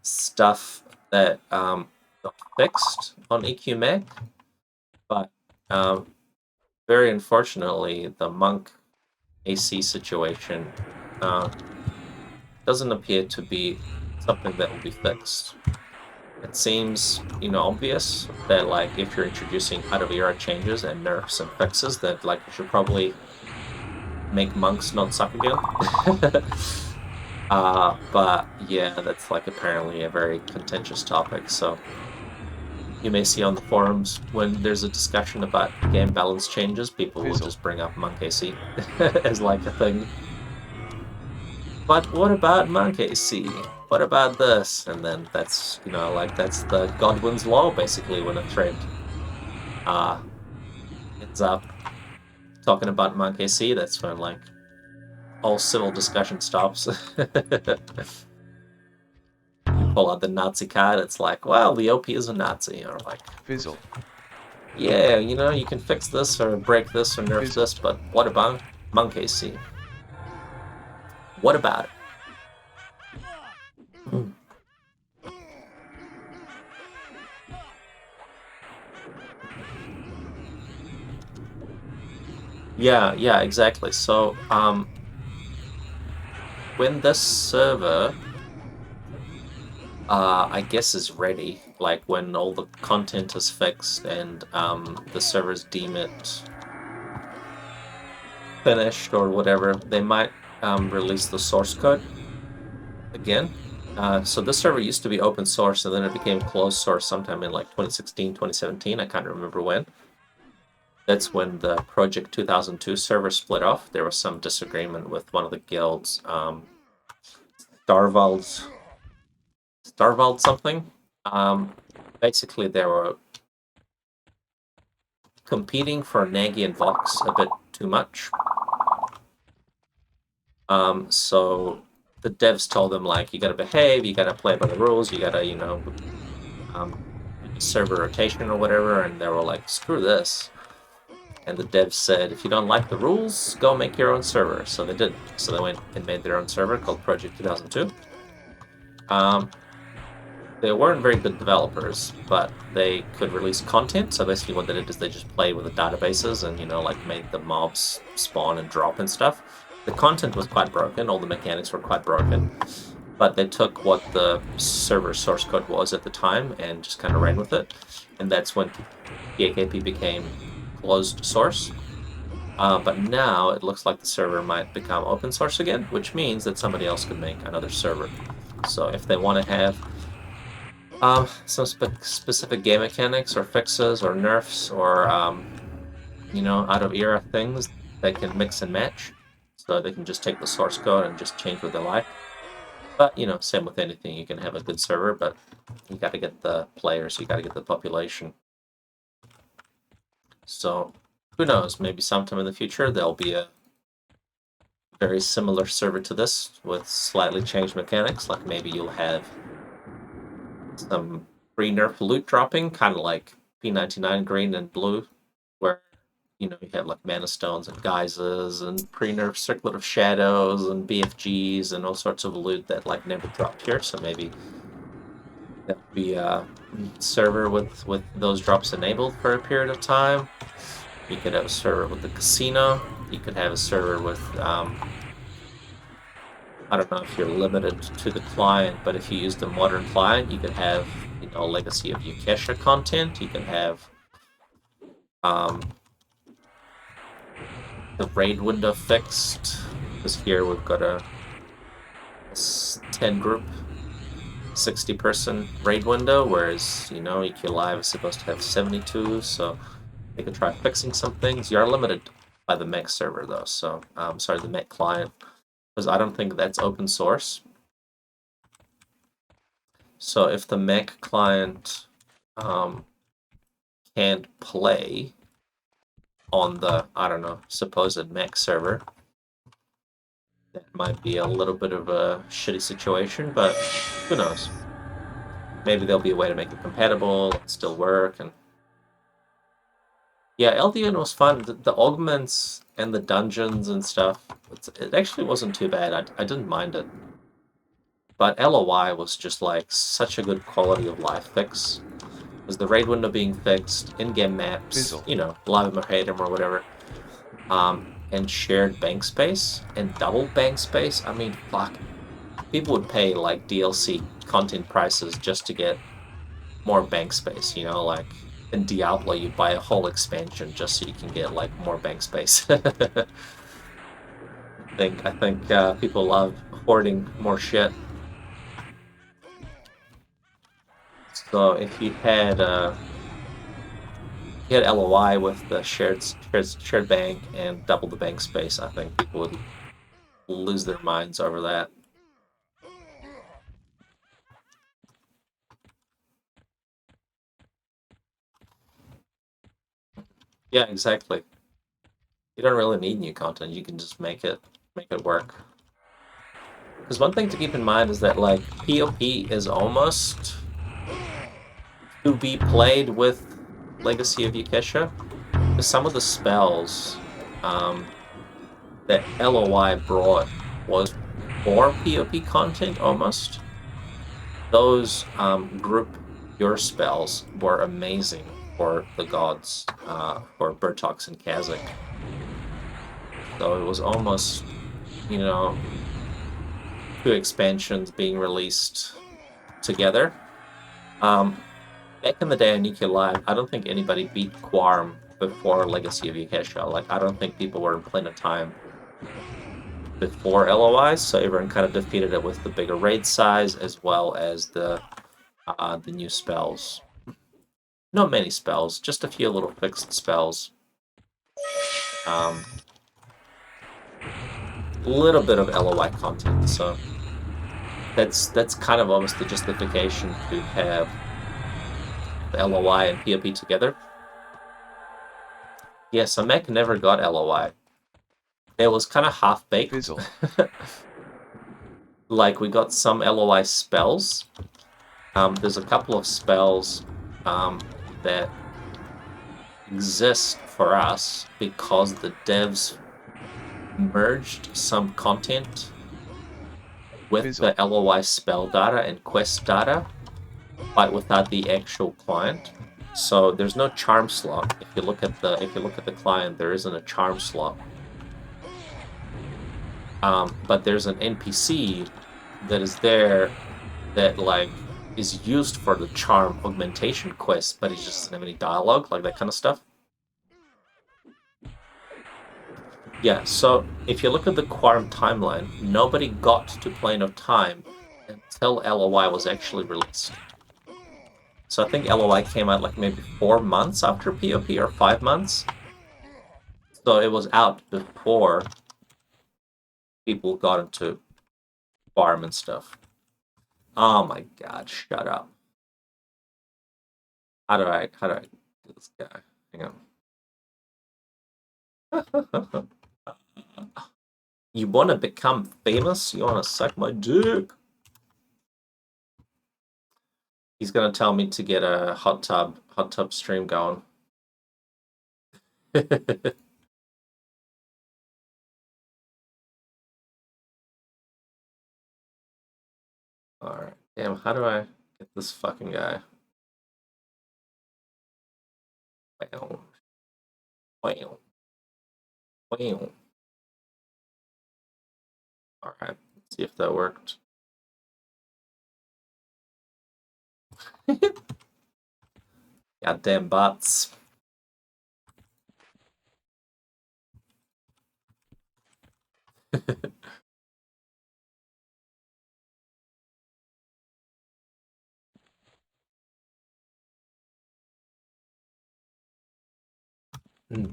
stuff that got fixed on EQMech, but very unfortunately, the Monk AC situation doesn't appear to be something that will be fixed. It seems, obvious that like if you're introducing out of era changes and nerfs and fixes, that like you should probably make monks not suck again. But yeah, that's like apparently a very contentious topic. So you may see on the forums when there's a discussion about game balance changes, people will just bring up Monk AC as like a thing. But what about Monk AC? What about this? And then that's that's the Godwin's law basically when a thread ends up talking about Monk AC. That's when like all civil discussion stops. You pull out the Nazi card, it's like, well, the OP is a Nazi, or like, Fizzle. yeah, you can fix this or break this or nerf this, but what about Monk AC? What about it? Yeah, exactly. So, when this server, I guess is ready, like when all the content is fixed and the servers deem it finished or whatever, they might release the source code again. So this server used to be open source and then it became closed source sometime in like 2016, 2017. I can't remember when. That's when the Project 2002 server split off. There was some disagreement with one of the guilds, Starvald something. Basically, they were competing for Nagy and Vox a bit too much. So the devs told them, like, you gotta behave, you gotta play by the rules, you gotta, server rotation or whatever, and they were like, screw this. And the devs said, if you don't like the rules, go make your own server. So they did. So they went and made their own server called Project 2002. They weren't very good developers, but they could release content. So basically what they did is they just played with the databases and, like made the mobs spawn and drop and stuff. The content was quite broken. All the mechanics were quite broken. But they took what the server source code was at the time and just kind of ran with it. And that's when TAKP became closed source. But now it looks like the server might become open source again, which means that somebody else could make another server. So if they want to have some specific game mechanics or fixes or nerfs or out of era things, they can mix and match. So they can just take the source code and just change what they like. But same with anything, you can have a good server, but you got to get the players, you got to get the population. So who knows? Maybe sometime in the future there'll be a very similar server to this with slightly changed mechanics. Like maybe you'll have some pre-nerf loot dropping, kind of like P99 green and blue, where you have like mana stones and geysers and pre-nerf circlet of shadows and BFGs and all sorts of loot that like never dropped here. So maybe there'll be a server with those drops enabled for a period of time. You could have a server with the casino. You could have a server with I don't know if you're limited to the client, but if you use the modern client, you could have a legacy of Ukesha content. You can have the raid window fixed, because here we've got a 10 group 60-person raid window, whereas EQ Live is supposed to have 72, so they could try fixing some things. You are limited by the mech server though, so sorry, the mech client, because I don't think that's open source. So if the mech client can't play on the, I don't know, supposed mech server, that might be a little bit of a shitty situation, but who knows? Maybe there'll be a way to make it compatible and still work. And Yeah, LDN was fun. The augments and the dungeons and stuff, it actually wasn't too bad. I didn't mind it. But LOI was just like such a good quality of life fix. Was the raid window being fixed, in-game maps, Fizzle. you know, live Merhadum or whatever, and shared bank space and double bank space. I mean, fuck. People would pay like DLC content prices just to get more bank space, you know, like in Diablo you'd buy a whole expansion just so you can get like more bank space. I think people love hoarding more shit. So if you had LOI with the shared bank and double the bank space, I think people would lose their minds over that. Yeah, exactly. You don't really need new content. You can just make it work. Because one thing to keep in mind is that like PoP is almost to be played with Legacy of Yukesha. Because some of the spells that LOI brought was for PoP content almost. Those group your spells were amazing for the gods, for Bertox and Kazakh. So it was almost, you know, two expansions being released together. Back in the day on EQ Live, I don't think anybody beat Quarm before Legacy of Yukesha. Like, I don't think people were in plenty of time before LOI, so everyone kind of defeated it with the bigger raid size as well as the new spells. Not many spells, just a few little fixed spells. Little bit of LOI content, so that's kind of almost the justification to have the LOI and PoP together. Yeah, so Mech never got LOI. It was kind of half-baked. Fizzle. Like, we got some LOI spells. There's a couple of spells that exist for us because the devs merged some content with Fizzle. the LOI spell data and quest data, but without the actual client. So there's no charm slot. If you look at the client, there isn't a charm slot. But there's an NPC that is there that like is used for the charm augmentation quest, but it just doesn't have any dialogue, like that kind of stuff. Yeah, so if you look at the Quarm timeline, nobody got to Plane of Time until LOI was actually released. So I think LOI came out like maybe 4 months after PoP or 5 months. So it was out before people got into farm and stuff. Oh my god, shut up. How do I do this guy? Hang on. You wanna become famous? You wanna suck my dick? He's gonna tell me to get a hot tub stream going. Alright. Damn, how do I get this fucking guy? Wow. Wow. Wow. Alright, let's see if that worked. Goddamn bots. Yeah,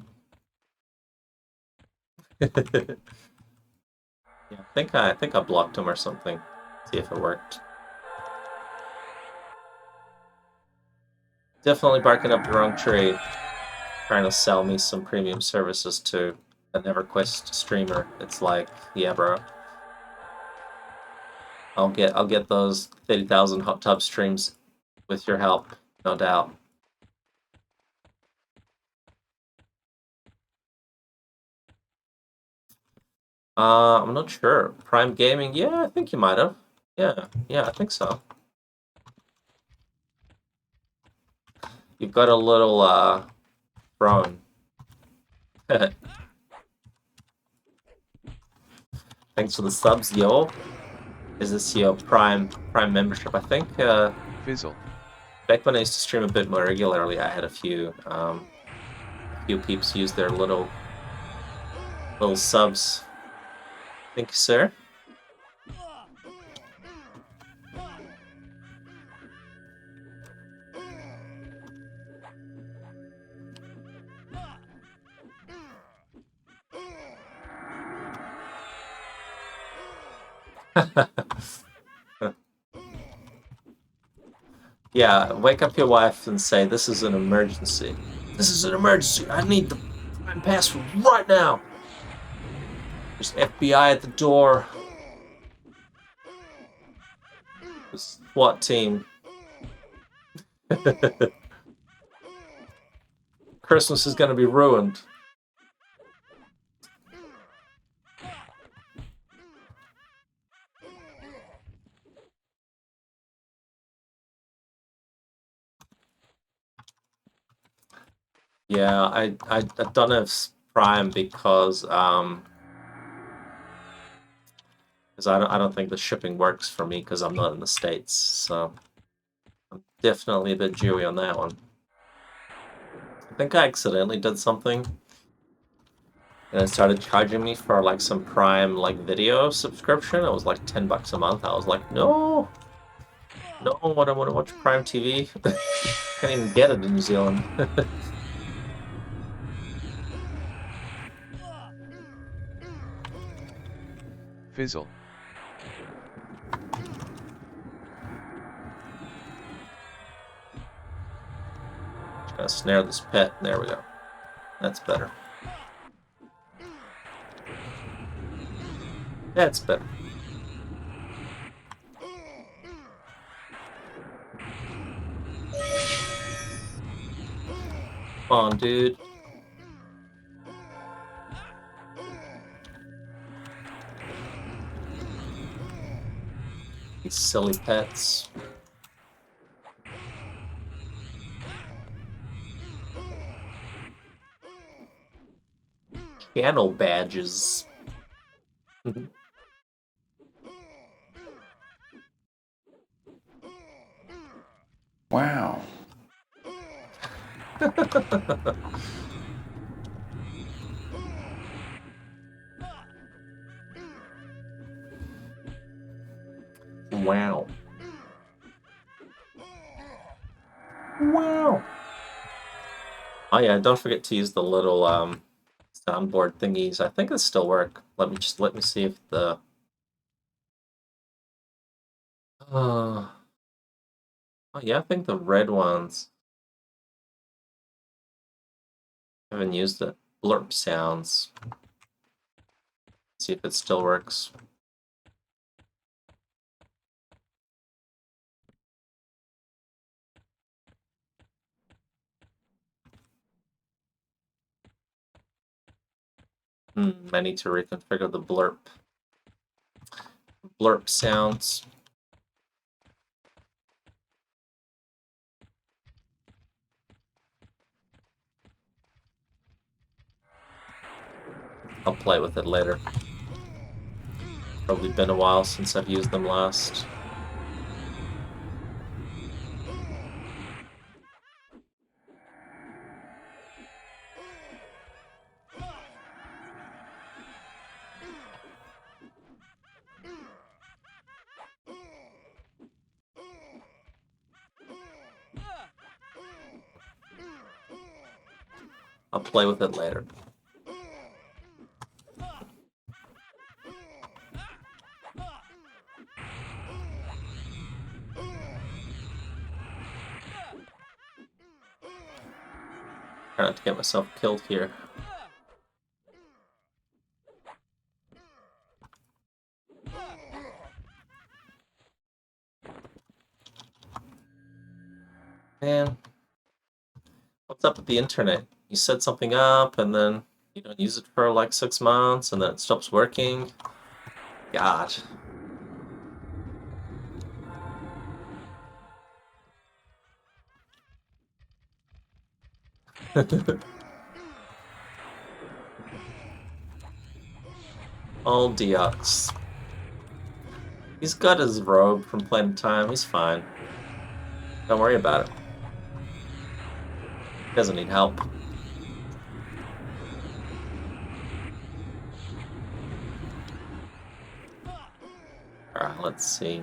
I think I blocked him or something. See if it worked. Definitely barking up the wrong tree. Trying to sell me some premium services to an EverQuest streamer. It's like, yeah, bro. I'll get those 30,000 hot tub streams with your help, no doubt. I'm not sure. Prime Gaming? Yeah, I think you might have. Yeah, I think so. You've got a little throne. Thanks for the subs, yo. Is this your Prime membership? I think Fizzle. back when I used to stream a bit more regularly, I had a few peeps use their little subs. Thank you, sir. Yeah, wake up your wife and say, this is an emergency. This is an emergency. I need the Prime password right now. There's FBI at the door. The SWAT team. Christmas is going to be ruined. Yeah, I don't have Prime because I don't think the shipping works for me because I'm not in the States. So I'm definitely a bit Jewy on that one. I think I accidentally did something and it started charging me for like some Prime like video subscription. It was like $10 a month. I was like, no, I want to watch Prime TV. Can't even get it in New Zealand. Fizzle. Just gotta snare this pet. There we go. That's better. That's better. Come on, dude. These silly pets. Channel badges. Wow. Wow. Wow. Oh yeah, don't forget to use the little soundboard thingies. I think they still work. Let me see if the oh yeah, I think the red ones haven't used it. Blurp sounds. See if it still works. I need to reconfigure the blurp sounds. I'll play with it later. Probably been a while since I've used them last. I'll play with it later. Try not to get myself killed here. Man, what's up with the internet? You set something up and then You don't use it for like 6 months and then it stops working. God. Old Deox. He's got his robe from playing time. He's fine. Don't worry about it. He doesn't need help. Alright, let's see.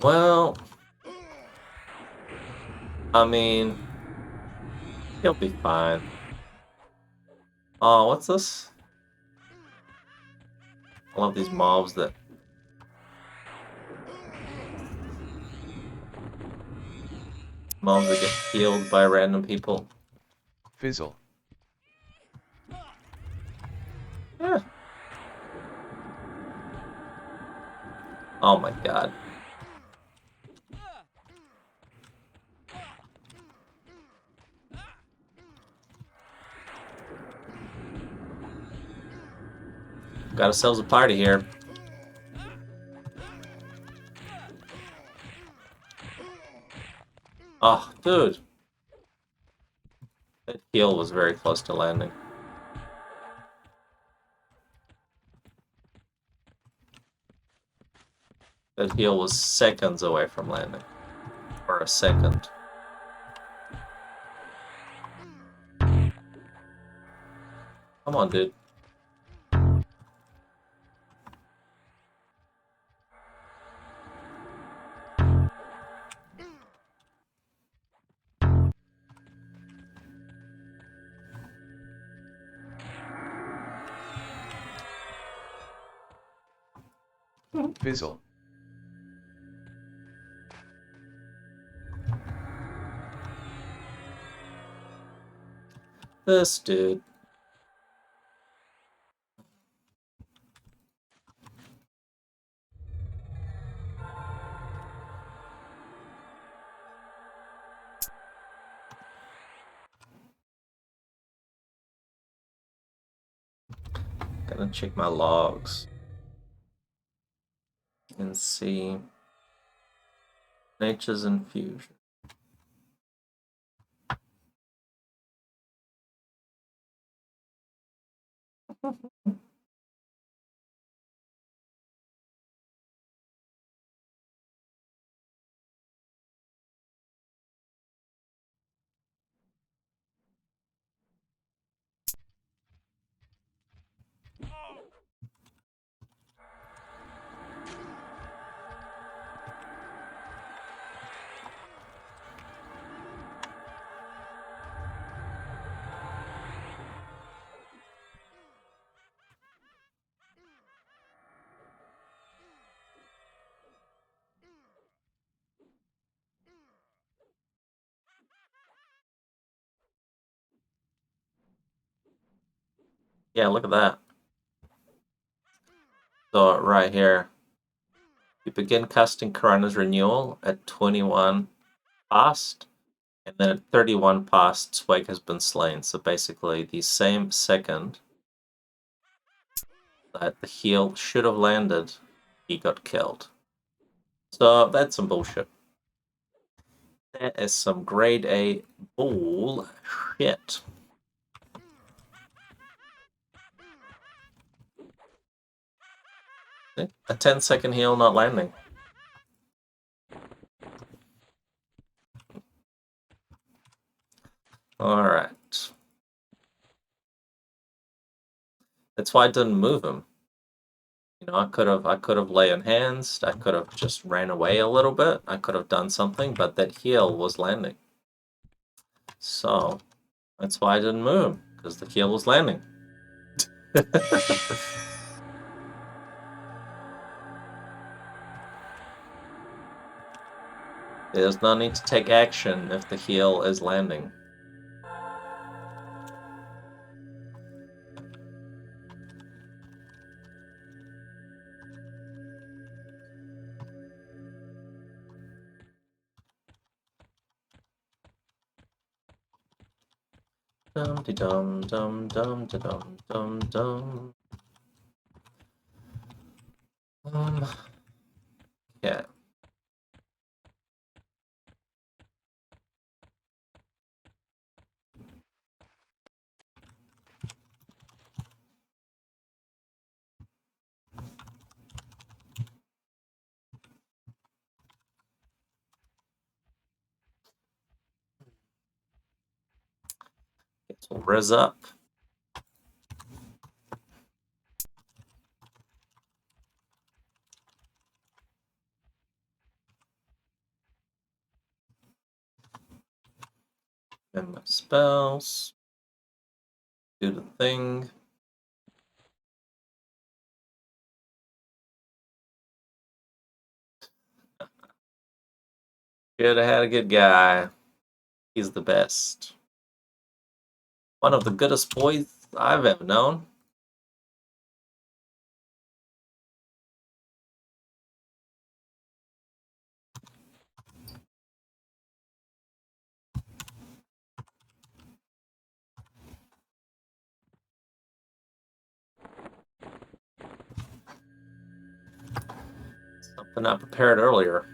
Well, I mean, he'll be fine. Oh, what's this? I love these mobs that... Mobs that get healed by random people. Fizzle. Yeah. Oh my god. Got ourselves a party here. Oh, dude. That heal was very close to landing. That heal was seconds away from landing. Or a second. Come on, dude. Fizzle. This dude. Gonna check my logs. And see. Nature's Infusion. Yeah, look at that. So right here, you begin casting Karana's Renewal at 21 past, and then at 31 past, Swag has been slain. So basically, the same second that the heal should have landed, he got killed. So that's some bullshit. That is some grade A bullshit. See? A 10-second heal not landing. Alright. That's why I didn't move him. You know, I could have lay on hands, I could have just ran away a little bit, I could have done something, but that heal was landing. So that's why I didn't move him, because the heal was landing. There's no need to take action if the heal is landing. Dum de dum dum dum de dum dum dum. Yeah. We'll res up. And my spells. Do the thing. Should have had a good guy. He's the best. One of the goodest boys I've ever known. Something I prepared earlier.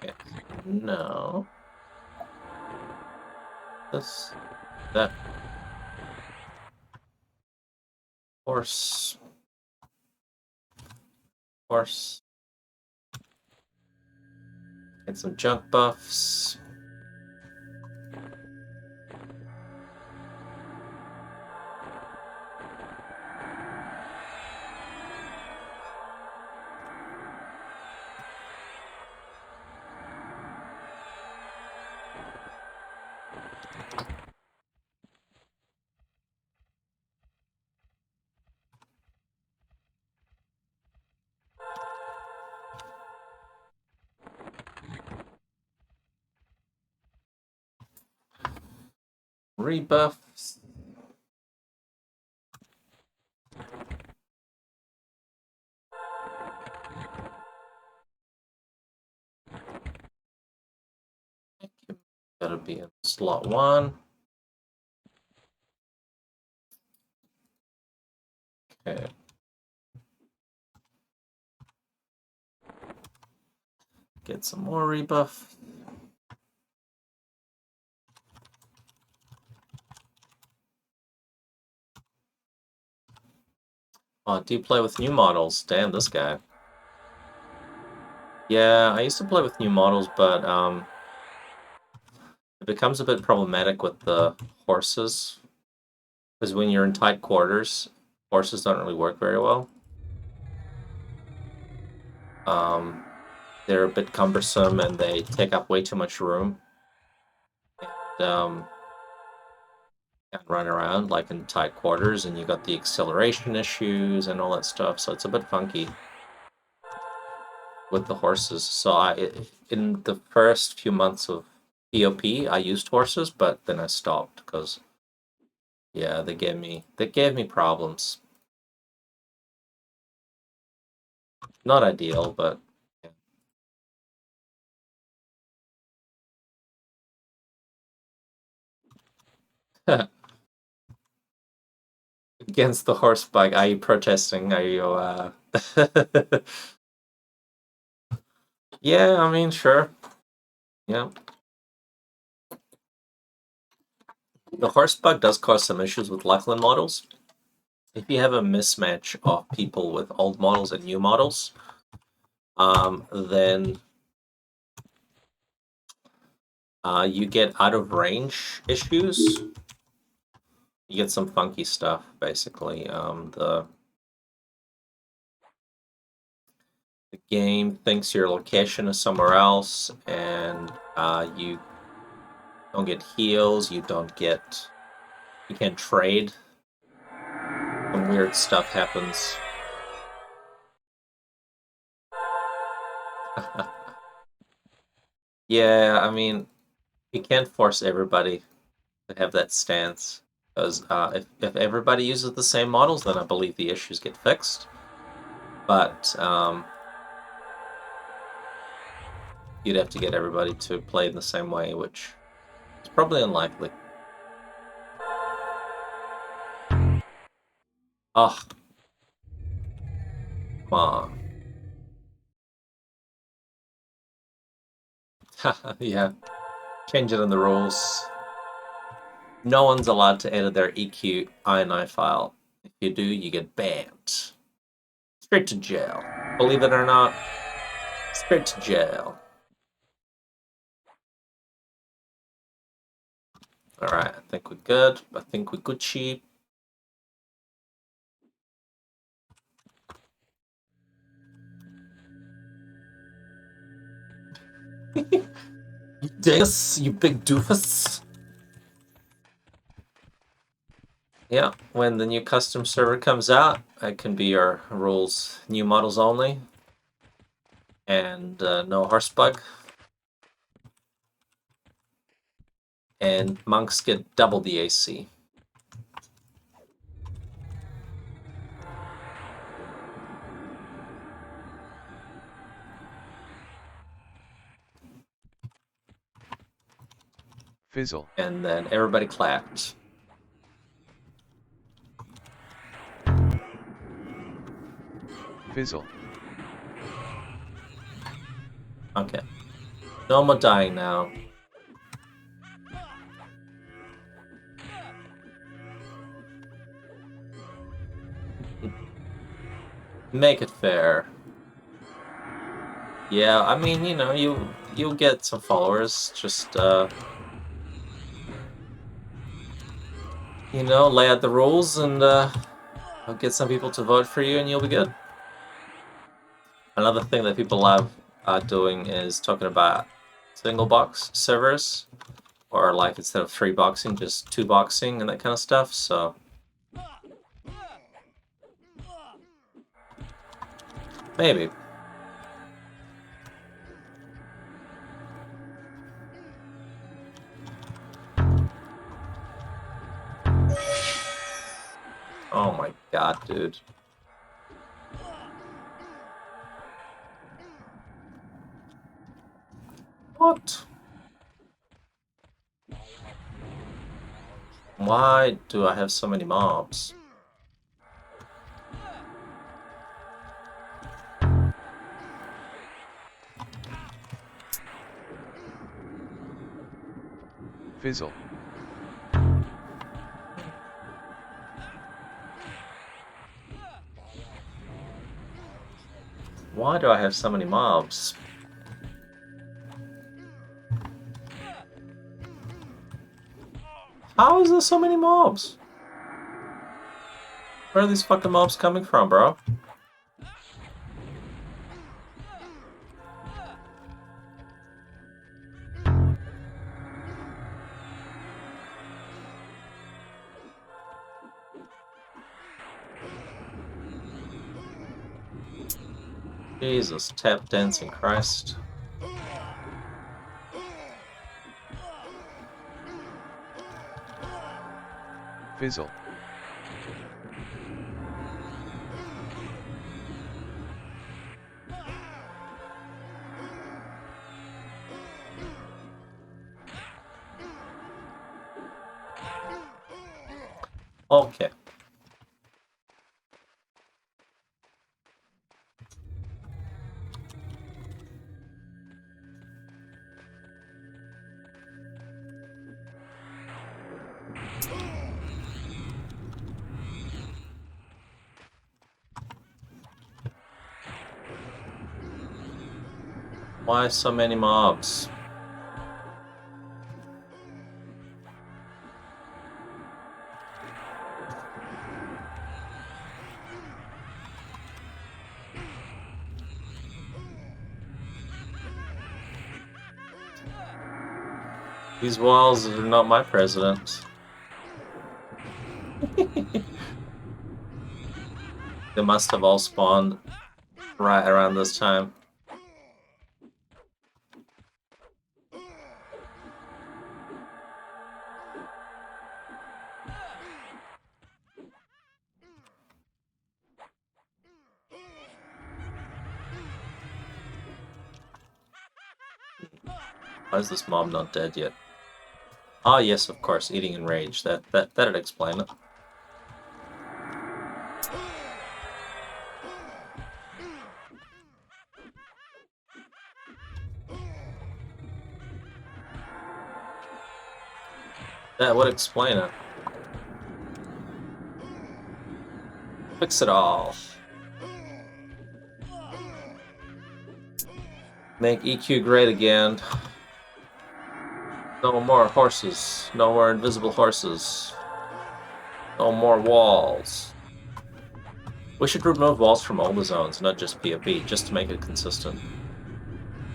Okay. No. This. That. Horse. Horse. Get some junk buffs. Rebuffs. Gotta be in slot 1. Okay. Get some more rebuff. Oh, do you play with new models? Damn, this guy. Yeah, I used to play with new models, but it becomes a bit problematic with the horses. Because when you're in tight quarters, horses don't really work very well. They're a bit cumbersome and they take up way too much room. And can't run around like in tight quarters, and you got the acceleration issues and all that stuff, so it's a bit funky with the horses. So in the first few months of POP, I used horses, but then I stopped because yeah, they gave me problems. Not ideal, but yeah. Against the horse bike, are you protesting? Are you Yeah, I mean, sure. Yeah. The horse bug does cause some issues with Lachlan models. If you have a mismatch of people with old models and new models, then you get out of range issues. You get some funky stuff, basically. The game thinks your location is somewhere else, and you don't get heals, you can't trade. some weird stuff happens. Yeah, I mean, you can't force everybody to have that stance. Because if everybody uses the same models, then I believe the issues get fixed. But you'd have to get everybody to play in the same way, which is probably unlikely. Oh, come on. Yeah, change it in the rules. No one's allowed to edit their EQINI file. If you do, you get banned. Straight to jail. Believe it or not, straight to jail. Alright, I think we're good. I think we're Gucci. You dingus, you big doofus. Yeah, when the new custom server comes out, it can be your rules, new models only, and no horse bug. And monks get double the AC. Fizzle. And then everybody clapped. Fizzle. Okay. No more dying now. Make it fair. Yeah, I mean, you know, you'll get some followers. Just you know, lay out the rules and get some people to vote for you, and you'll be good. Another thing that people love doing is talking about single box servers, or like instead of 3 boxing, just 2 boxing and that kind of stuff. So maybe. Oh my god, dude. What? Why do I have so many mobs? Fizzle. Why do I have so many mobs? How is there so many mobs? Where are these fucking mobs coming from, bro? Jesus, tap dancing Christ. Fizzle. Okay. Why so many mobs? These walls are not my president. They must have all spawned right around this time. Why is this mob not dead yet? Ah, yes, of course, eating in rage. That'd explain it. That would explain it. Fix it all. Make EQ great again. No more horses. No more invisible horses. No more walls. We should remove walls from all the zones, not just PvP, just to make it consistent.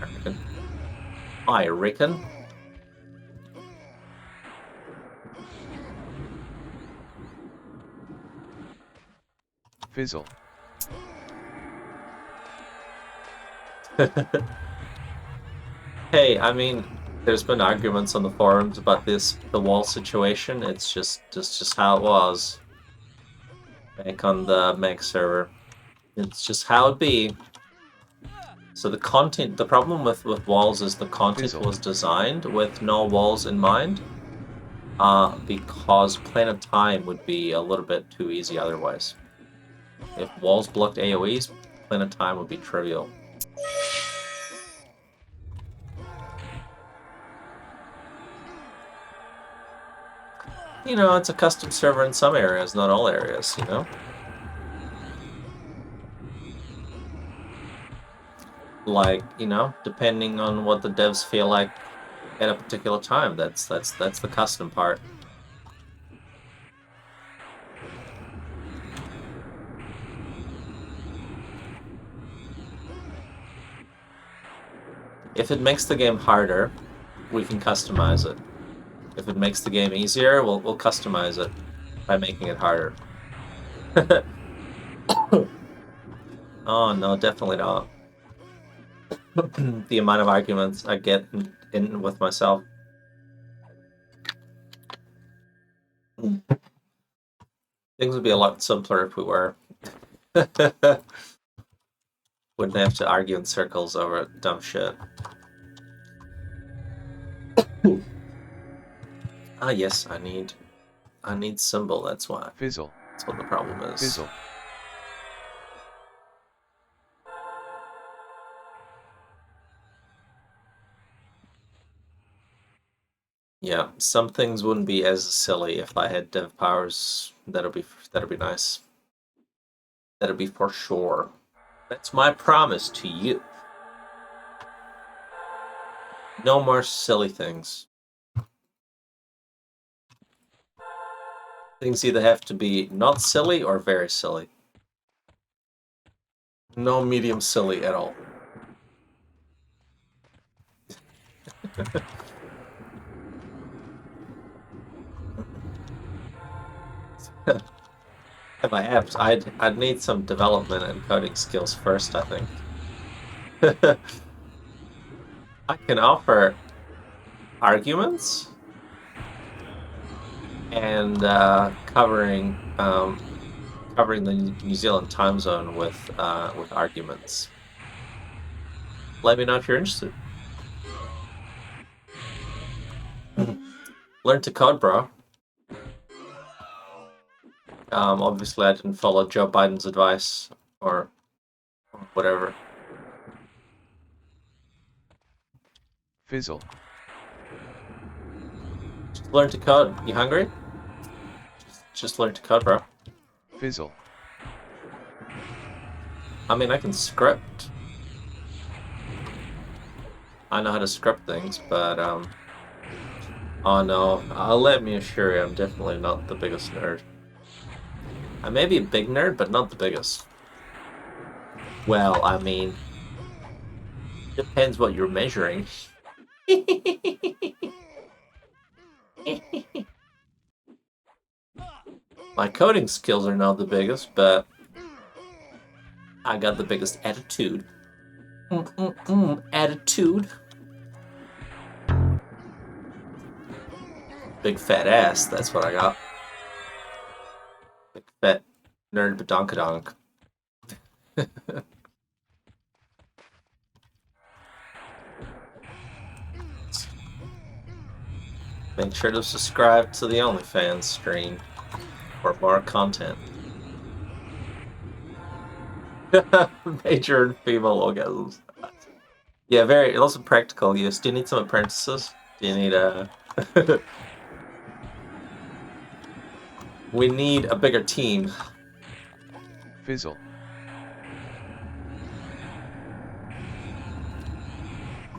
I reckon. I reckon. Fizzle. Hey, I mean, there's been arguments on the forums about the wall situation. It's just how it was. Back on the Meg server. It's just how it be. So the problem with walls is the content Fizzle. was designed with no walls in mind. Because Plane of Time would be a little bit too easy otherwise. If walls blocked AoEs, Plane of Time would be trivial. You know, it's a custom server in some areas, not all areas, you know? Like, you know, depending on what the devs feel like at a particular time. That's the custom part. If it makes the game harder, we can customize it. If it makes the game easier, we'll customize it by making it harder. Oh no, definitely not. The amount of arguments I get in with myself. Things would be a lot simpler if we were. Wouldn't have to argue in circles over dumb shit. Ah yes, I need symbol, that's why. Fizzle. That's what the problem is. Fizzle. Yeah, some things wouldn't be as silly if I had dev powers. That'll be nice. That'll be for sure. That's my promise to you. No more silly things. Things either have to be not silly or very silly. No medium silly at all. Have my apps, I'd need some development and coding skills first, I think. I can offer arguments and covering the New Zealand time zone with arguments. Let me know if you're interested. Learn to code, bro. Obviously, I didn't follow Joe Biden's advice or whatever. Fizzle. Just learn to code. You hungry? Just learn to code, bro. Fizzle. I mean, I can script. I know how to script things, but oh no, let me assure you, I'm definitely not the biggest nerd. I may be a big nerd, but not the biggest. Well, I mean, depends what you're measuring. My coding skills are not the biggest, but I got the biggest attitude. Attitude. Big fat ass, that's what I got. Big fat nerd badonkadonk. Make sure to subscribe to the OnlyFans stream for more content. Major and female orgasms. Yeah, very lots of practical use. Do you need some apprentices? Do you need a We need a bigger team. Fizzle.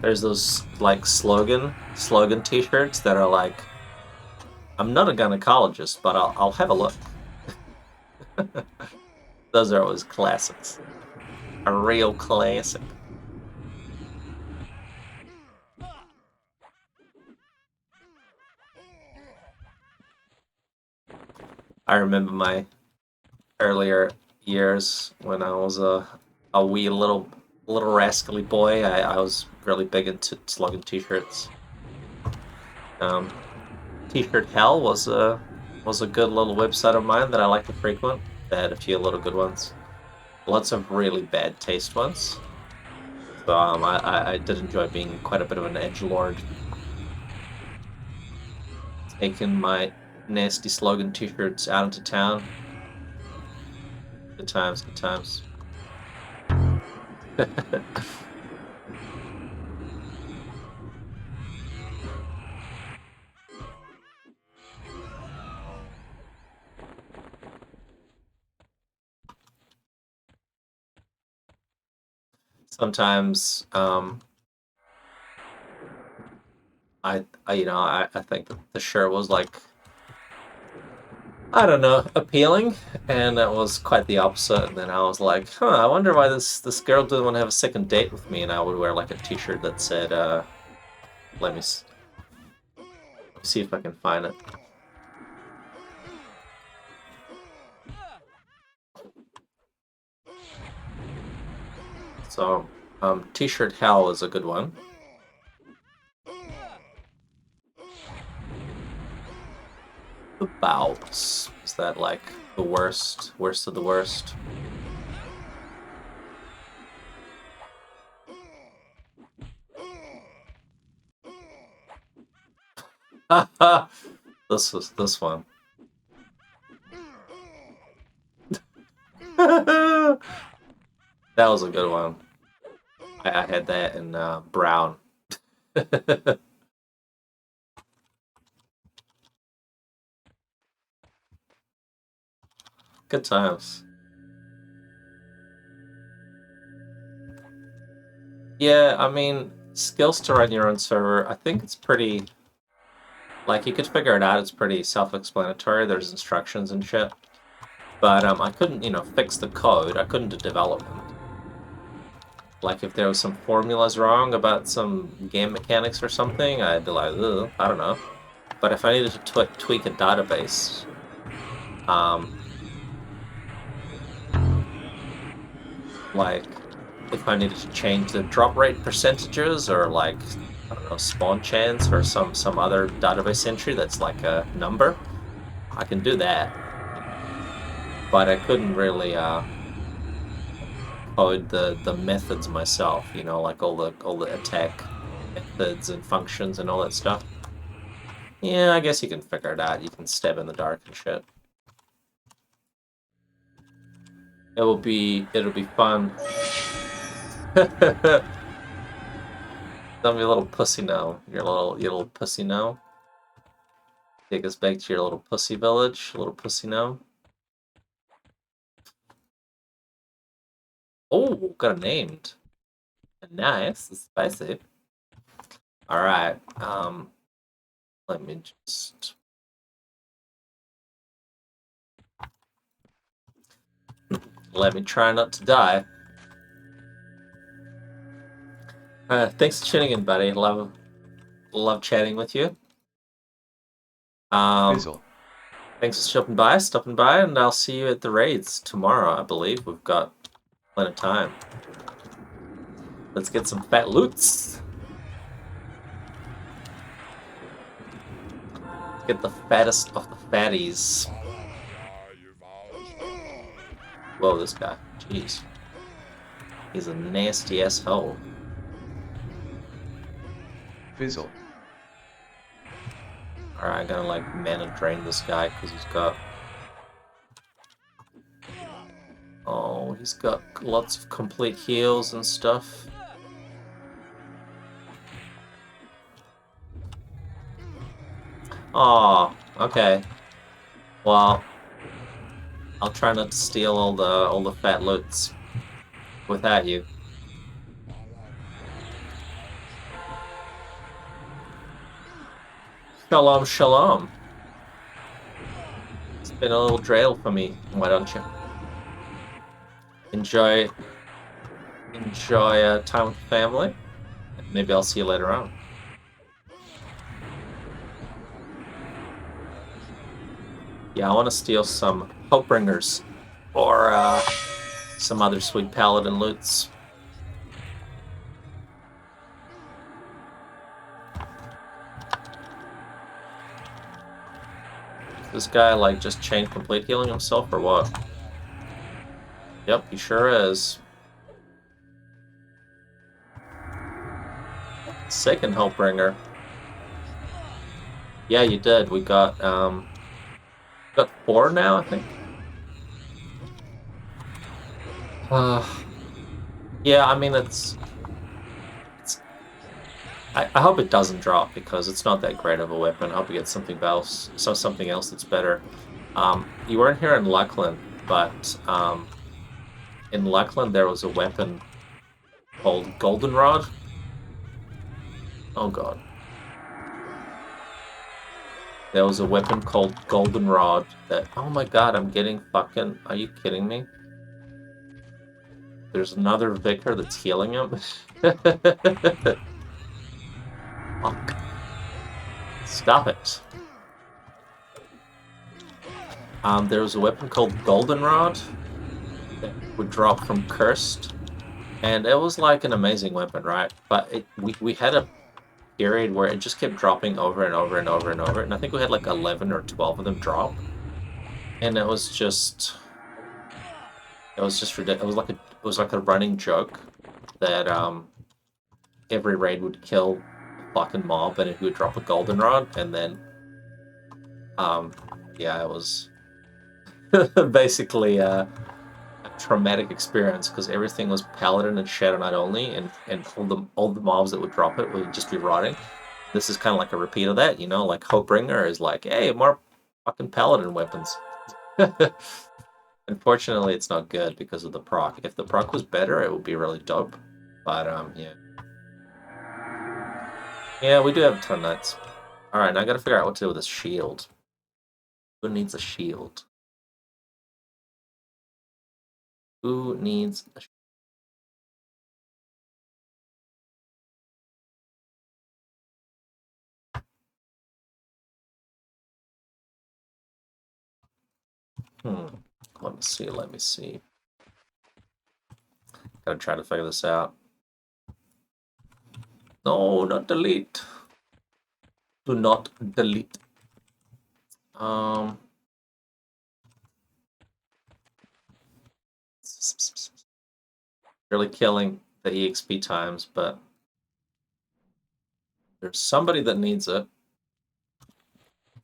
There's those like slogan t-shirts that are like, I'm not a gynecologist, but I'll have a look. Those are always classics. A real classic. I remember my earlier years when I was a wee little rascally boy. I was really big into slogan t-shirts. T-shirt Hell was a good little website of mine that I like to frequent. They had a few little good ones. Lots of really bad taste ones. So I did enjoy being quite a bit of an edgelord. Taking my nasty slogan t-shirts out into town. Good times, good times. Sometimes I think that the shirt was like, I don't know, appealing, and it was quite the opposite. And then I was like, I wonder why this girl didn't want to have a second date with me. And I would wear like a t-shirt that said, let me see if I can find it. So, t-shirt Hell is a good one. The Bowels. Is that like the worst of the worst? This one. That was a good one. I had that in brown. Good times. Yeah, I mean, skills to run your own server, I think it's pretty... Like, you could figure it out, it's pretty self-explanatory, there's instructions and shit. But I couldn't, fix the code, I couldn't do development. Like, if there was some formulas wrong about some game mechanics or something, I'd be like, ugh, I don't know. But if I needed to tweak a database, like, if I needed to change the drop rate percentages or, like, I don't know, spawn chance or some other database entry that's like a number, I can do that. But I couldn't really code the methods myself, like all the attack methods and functions and all that stuff. Yeah, I guess you can figure it out. You can stab in the dark and shit. It'll be fun. Don't be a little pussy now. You're a little pussy now. Take us back to your little pussy village, little pussy now. Oh, got a named. Nice, spicy. All right. Let me just. Let me try not to die. Thanks for tuning in, buddy. Love chatting with you. Fizzle. Thanks for stopping by, and I'll see you at the raids tomorrow. I believe we've got Plenty of time. Let's get some fat loots. Get the fattest of the fatties. Whoa, this guy. Jeez. He's a nasty asshole. Fizzle. Alright, I'm gonna like mana drain this guy because he's got... Oh, he's got lots of complete heals and stuff. Oh, okay. Well, I'll try not to steal all the fat loots without you. Shalom, shalom. It's been a little trail for me. Why don't you enjoy time with the family? Maybe I'll see you later on. Yeah, I want to steal some Hopebringers or some other sweet paladin loots. This guy like just chain complete healing himself or what? Yep, he sure is. Second Hopebringer. Yeah, you did. We got 4 now, I think. Yeah, I mean it's I hope it doesn't drop because it's not that great of a weapon. I hope we get something else, something else that's better. You weren't here in Luckland, but in Luckland there was a weapon called Goldenrod. Oh god. There was a weapon called Goldenrod that... Oh my god, I'm getting fucking... Are you kidding me? There's another vicar that's healing him. Fuck. Stop it. There was a weapon called Goldenrod that would drop from Cursed. And it was like an amazing weapon, right? But we had a period where it just kept dropping over and over and over and over. And I think we had like 11 or 12 of them drop. And it was just ridiculous. It was like a running joke that every raid would kill a fucking mob and it would drop a goldenrod, and then yeah, it was basically a traumatic experience because everything was paladin and shadow knight only, and all the mobs that would drop it would just be rotting. This is kind of like a repeat of that, you know, like Hopebringer is like, hey, more fucking paladin weapons. Unfortunately, it's not good because of the proc. If the proc was better, it would be really dope. But, yeah. Yeah, we do have a ton of nuts. Alright, now I gotta figure out what to do with this shield. Who needs a shield? Who needs a shield? Let me see. Gotta try to figure this out. No, not delete. Do not delete. Really killing the EXP times, but there's somebody that needs it.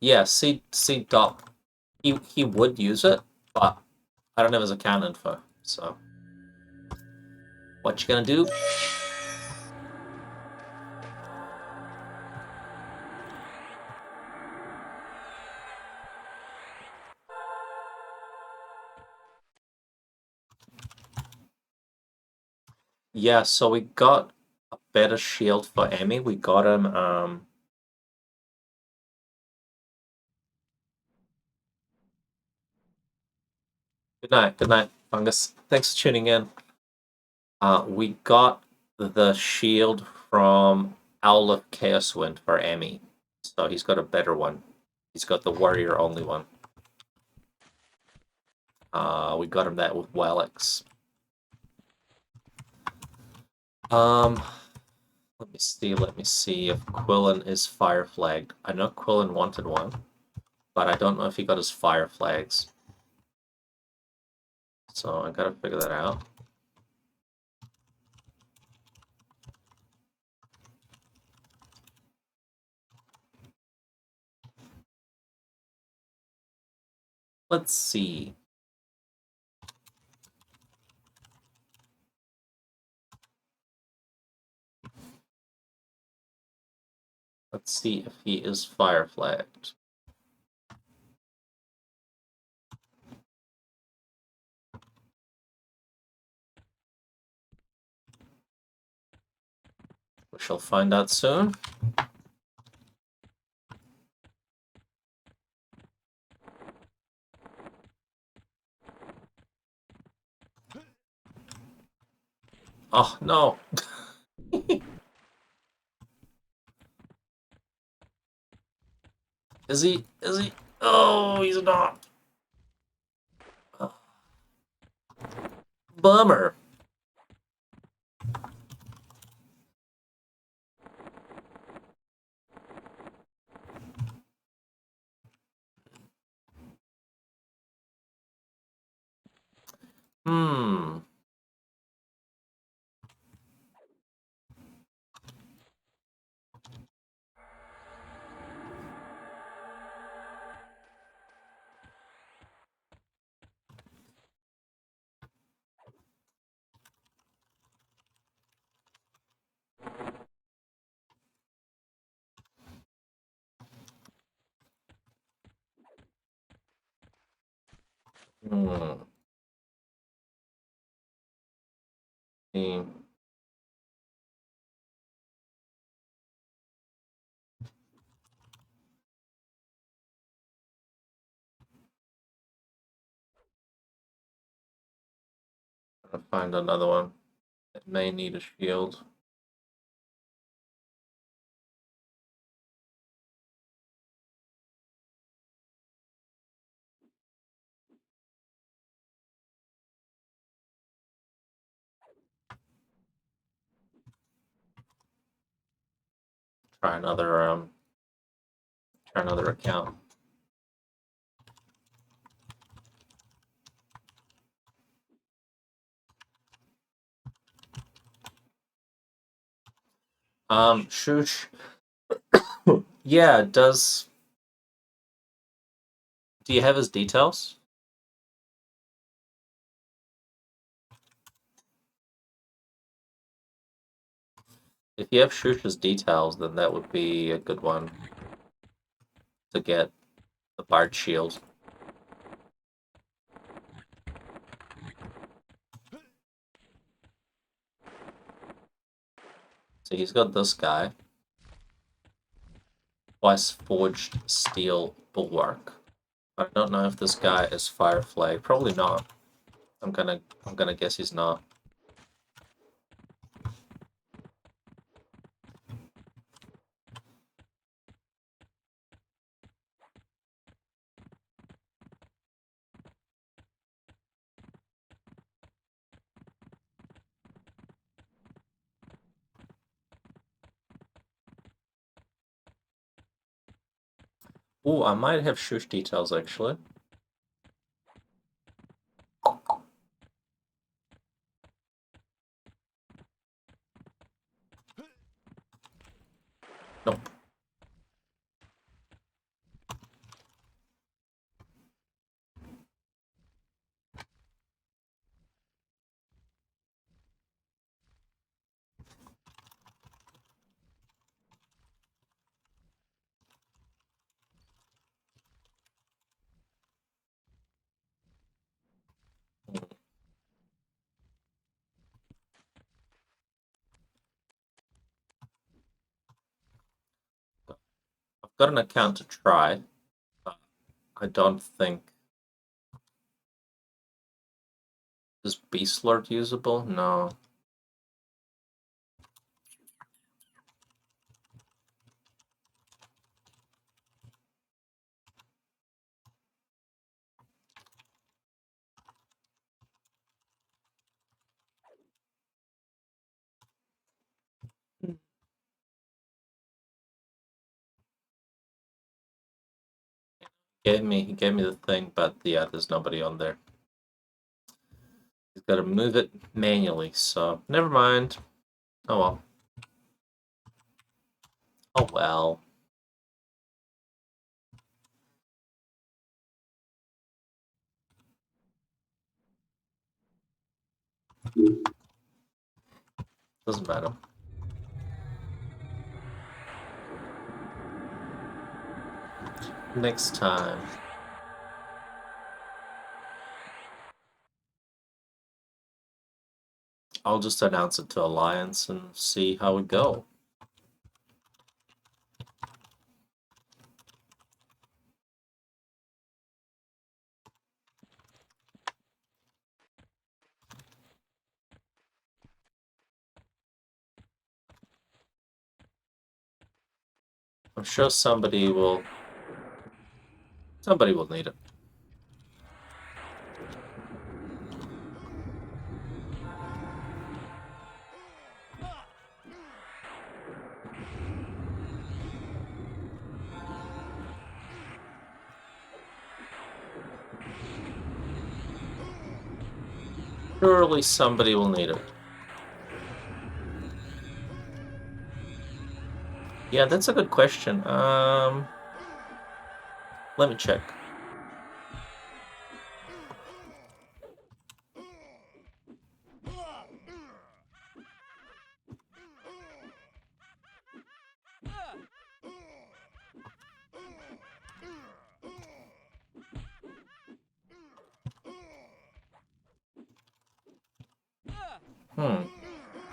Yeah, C Dop. He would use it, but I don't have his account info, so what you gonna do? Yeah, so we got a better shield for Emmy. We got him good night, Fungus. Thanks for tuning in. We got the shield from Owl of Chaos Wind for Emmy. So he's got a better one. He's got the warrior only one. We got him that with Walex. Let me see if Quillen is fire flagged. I know Quillen wanted one, but I don't know if he got his fire flags. So I gotta figure that out. Let's see. Let's see if he is fire flagged. We shall find out soon. Oh, no. Is he? Is he? Oh, he's not. Oh, bummer. Hmm. Hmm. Hmm. Gotta find another one. It may need a shield. Try another account. Shush. Yeah, do you have his details? If you have Shush's details, then that would be a good one to get the Bard Shield. So he's got this guy. Twice Forged Steel Bulwark. I don't know if this guy is Fire Flag. Probably not. I'm gonna guess he's not. Ooh, I might have Shush details actually. Nope. I've got an account to try. I don't think. Is Beast Lord usable? No. He gave me the thing, but yeah, there's nobody on there. He's got to move it manually, so never mind. Oh well. Oh well. Doesn't matter. Next time. I'll just announce it to Alliance and see how we go. I'm sure somebody will need it. Surely somebody will need it. Yeah, that's a good question. Let me check.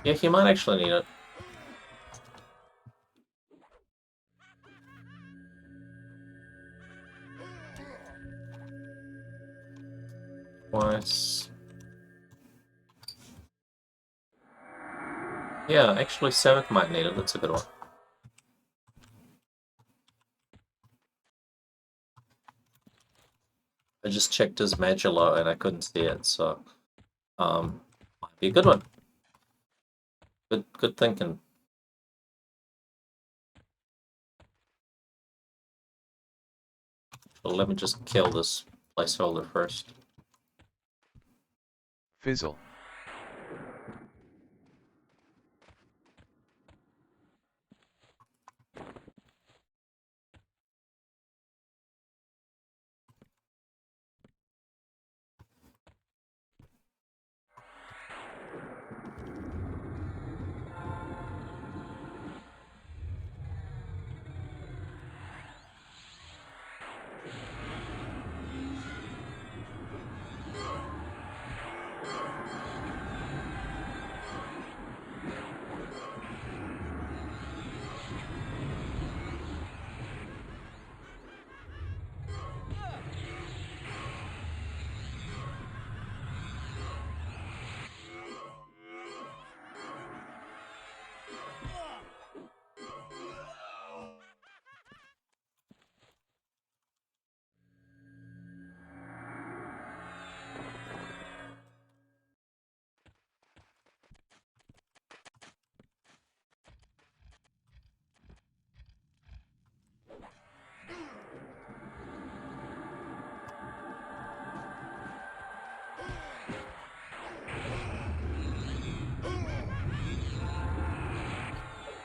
Yeah, he might actually need it. Twice. Yeah, actually, Samek might need it. That's a good one. I just checked his Magillo and I couldn't see it, so might be a good one. Good thinking. So let me just kill this placeholder first. Fizzle.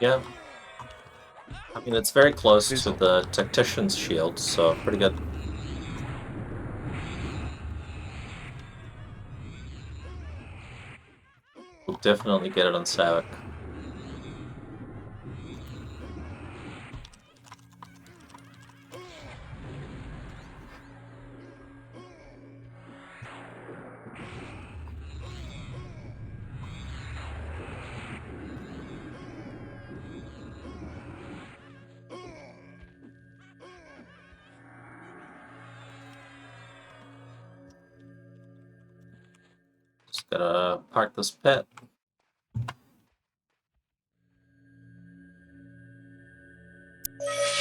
Yeah. I mean, it's very close Fizzle. to the Tactician's shield, so pretty good. We'll definitely get it on Savik. Just gotta park this pet.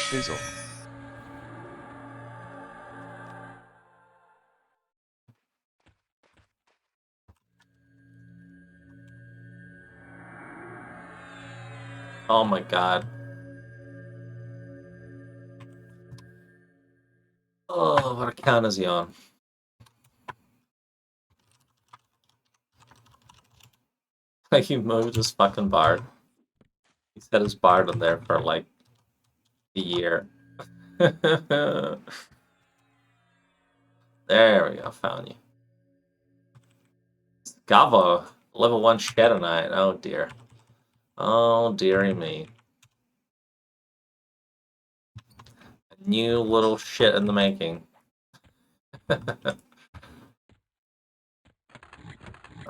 Fizzle. Oh my god. Oh, what account is he on? Like, he moved his fucking bard. He's had his bard in there for like a year. There we go, found you. Gavo, level 1 Shadow Knight. Oh dear. Oh dearie me. New little shit in the making.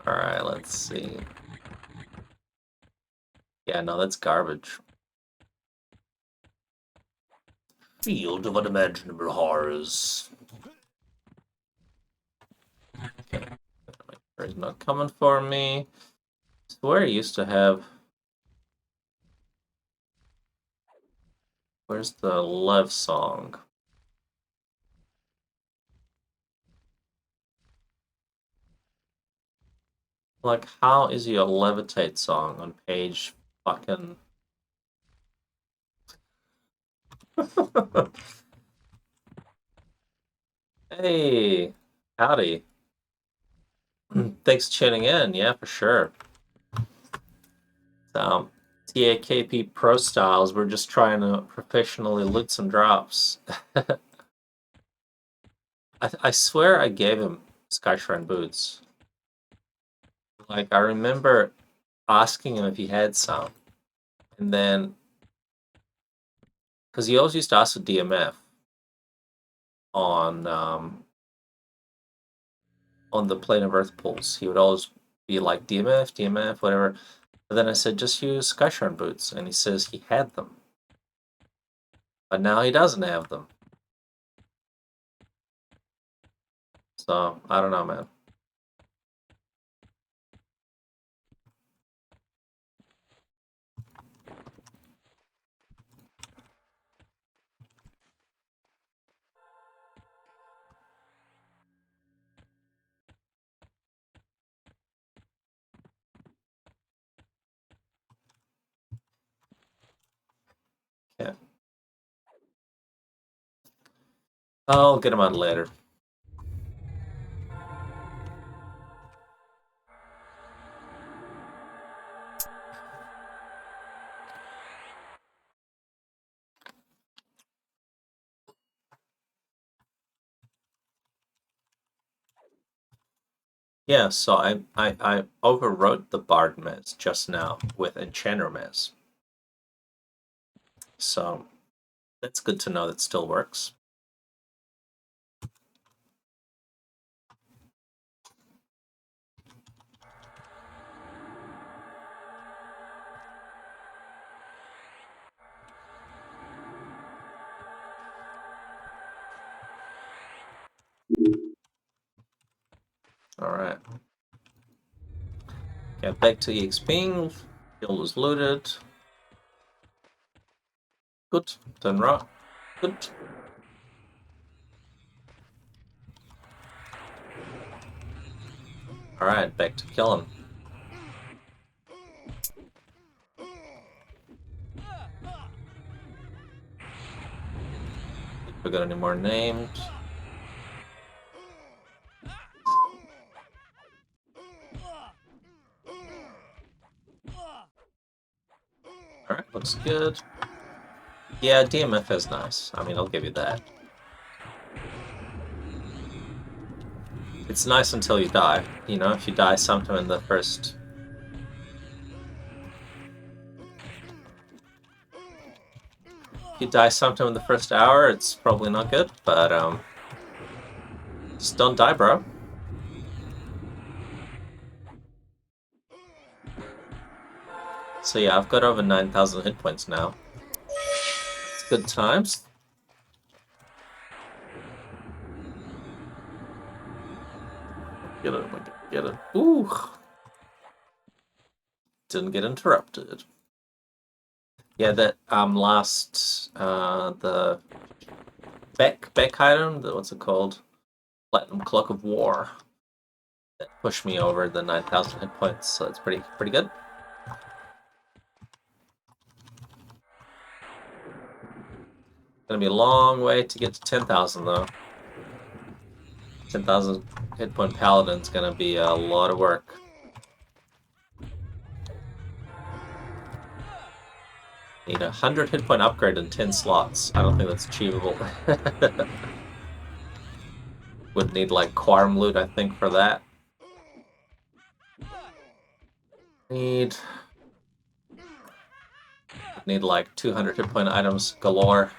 Alright, let's see. Yeah, no, that's garbage. Field of unimaginable horrors. Okay. He's not coming for me. I swear I used to have... Where's the Lev song? Like, how is your Levitate song on page fucking... Hey, howdy. Thanks for tuning in, yeah, for sure. TAKP Pro Styles, we're just trying to professionally loot some drops. I swear I gave him Skyshrine boots. Like, I remember asking him if he had some. And then, because he always used to ask for DMF on the Plane of Earth pulls. He would always be like, DMF, DMF, whatever. And then I said, just use Skyshrine boots. And he says he had them. But now he doesn't have them. So, I don't know, man. Yeah. I'll get him out later. Yeah, so I overwrote the Bard Mez just now with Enchanter Mez. So that's good to know that still works. Alright. Get back to exping. Field was looted. Good. Done right. Good. Alright, back to killing. If we got any more named. Alright, looks good. Yeah, DMF is nice. I mean, I'll give you that. It's nice until you die. You know, if you die sometime in the first... If you die sometime in the first hour, it's probably not good, but, just don't die, bro. So yeah, I've got over 9,000 hit points now. It's good times. Get it, get it. Ooh. Didn't get interrupted. Yeah, that last the back item, what's it called? Platinum Cloak of War. That pushed me over the 9,000 hit points, so it's pretty good. Gonna be a long way to get to 10,000 though. 10,000 hit point paladin's gonna be a lot of work. Need a 100 hit point upgrade in 10 slots. I don't think that's achievable. Would need like Quarm loot, I think, for that. Need like 200 hit point items galore.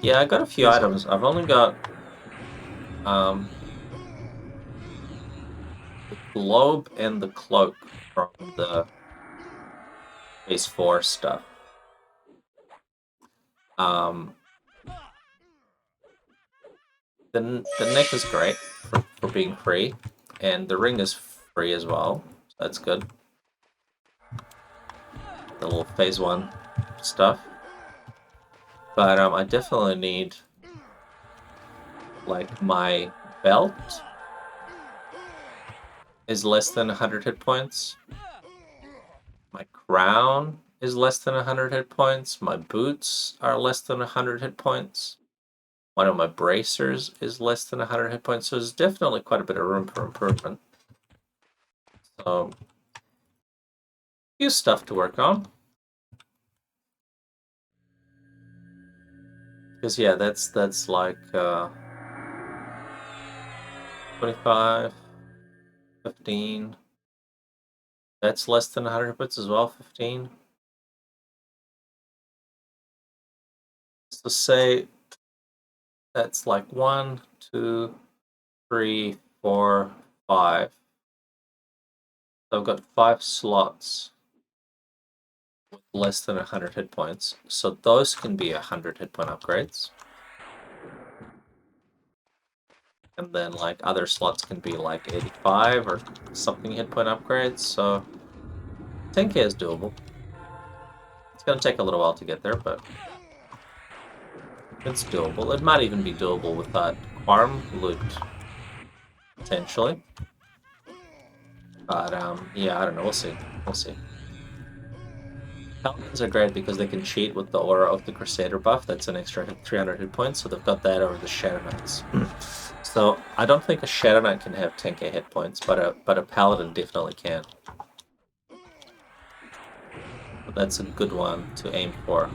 Yeah, I got a few Fizzle. items. I've only got the globe and the cloak from the phase 4 stuff. The neck is great for being free, and the ring is free as well. So that's good. The little phase 1 stuff. But I definitely need like my belt is less than 100 hit points. My crown is less than 100 hit points. My boots are less than 100 hit points. One of my bracers is less than 100 hit points, so there's definitely quite a bit of room for improvement. So, few stuff to work on. Because yeah, that's like 25, 15. That's less than 100 hit points as well, 15. So say that's like 1, 2, 3, 4, 5. So I've got 5 slots with less than 100 hit points. So those can be 100 hit point upgrades. And then like other slots can be like 85 or something hit point upgrades. So 10k is doable. It's gonna take a little while to get there, but it's doable. It might even be doable with that Quarm loot, potentially. But yeah, I don't know. We'll see. We'll see. Paladins are great because they can cheat with the aura of the Crusader buff. That's an extra 300 hit points, so they've got that over the Shadow Knights. So I don't think a Shadow Knight can have 10k hit points, but a Paladin definitely can. But that's a good one to aim for.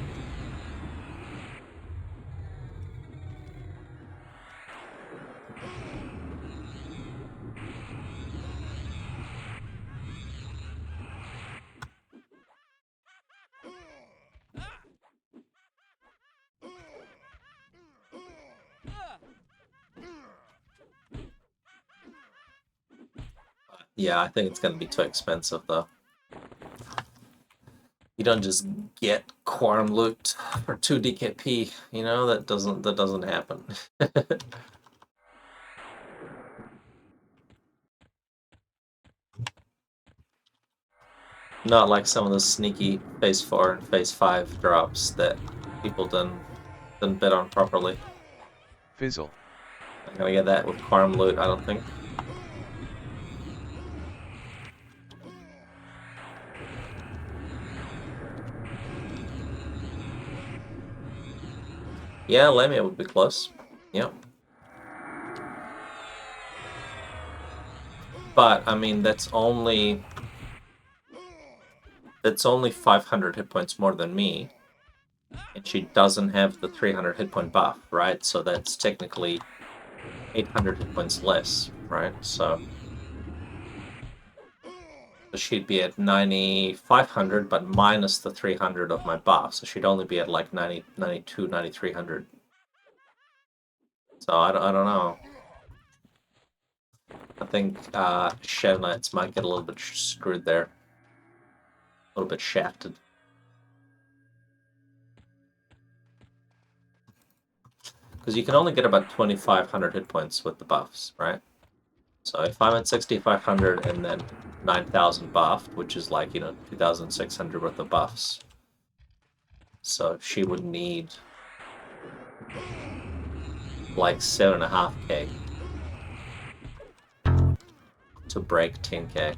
Yeah, I think it's going to be too expensive, though. You don't just get Quarm loot for 2 DKP, you know? That doesn't happen. Not like some of the sneaky phase 4 and phase 5 drops that people didn't bid on properly. Fizzle. I'm gonna get that with Quarm loot, I don't think. Yeah, Lamia would be close. Yep. But, I mean, that's only 500 hit points more than me. And she doesn't have the 300 hit point buff, right? So that's technically 800 hit points less, right? So she'd be at 9,500, but minus the 300 of my buff. So she'd only be at like 90, 92, 9,300. So I don't know. I think Shadow Knights might get a little bit screwed there. A little bit shafted. Because you can only get about 2,500 hit points with the buffs, right? So if I'm at 6,500 and then 9,000 buffed, which is like, 2,600 worth of buffs. So she would need like 7.5k to break 10k.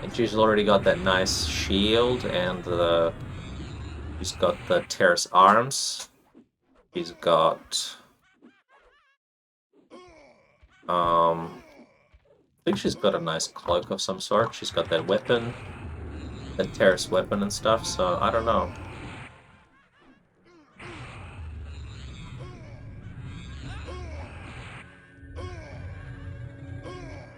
And she's already got that nice shield, and she's got the terrace arms. She's got I think she's got a nice cloak of some sort. She's got that weapon, that terrace weapon and stuff, so I don't know.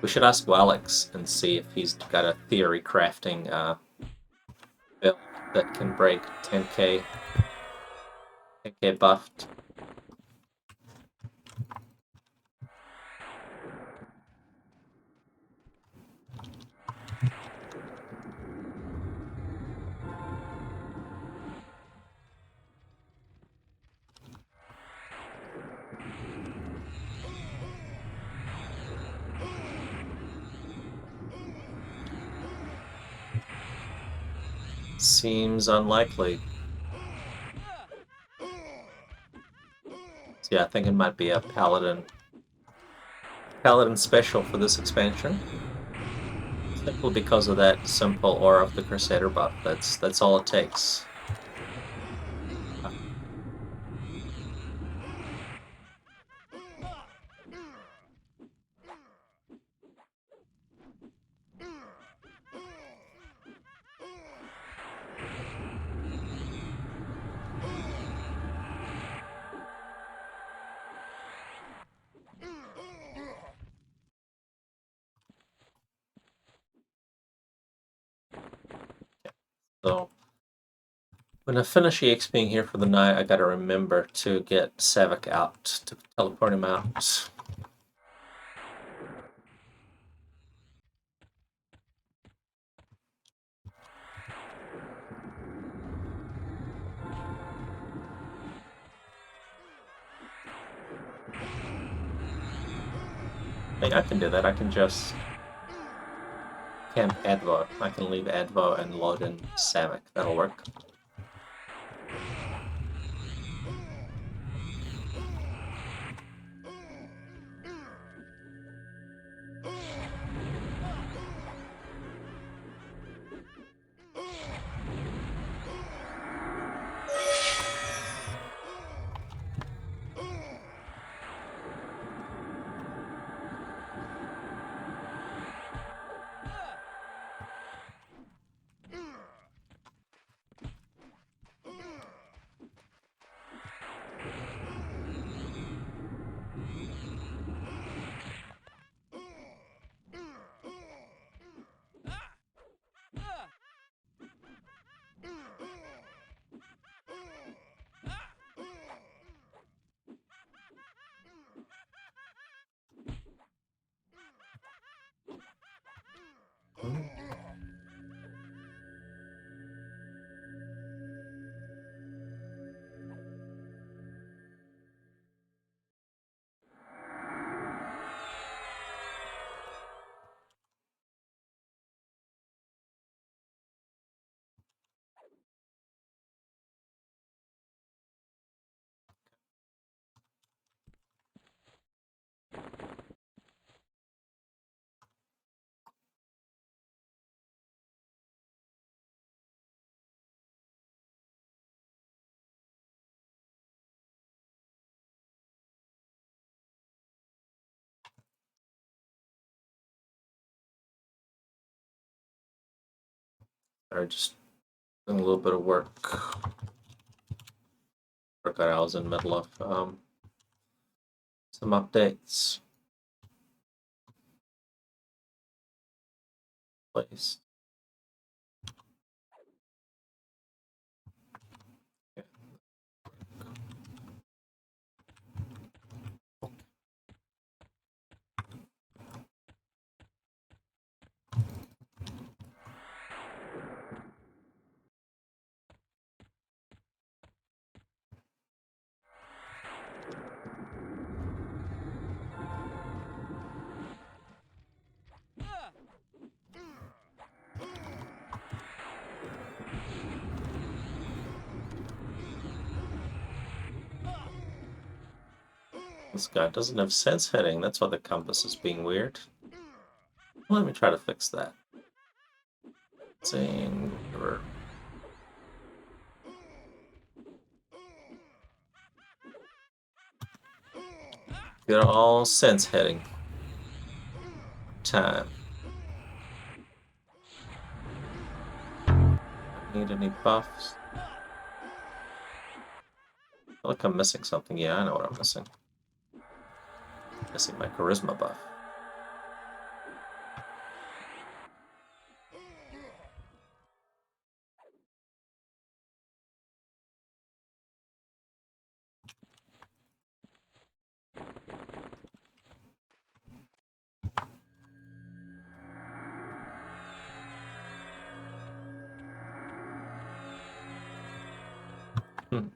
We should ask Alex and see if he's got a theory crafting build that can break 10k buffed. Seems unlikely. So yeah, I think it might be a paladin special for this expansion. Simply because of that simple Aura of the Crusader buff. That's all it takes. So when I finish EXPing here for the night, I gotta remember to get Savik out, to teleport him out. I can do that. I can just camp Advo. I can leave Advo and load in Savik. That'll work. Or just doing a little bit of work. That I was in the middle of some updates. Please. This guy doesn't have sense heading. That's why the compass is being weird. Let me try to fix that. Sing, whatever. Get all sense heading. Time. Need any buffs? I feel like I'm missing something. Yeah, I know what I'm missing. Missing my charisma buff. Hmm.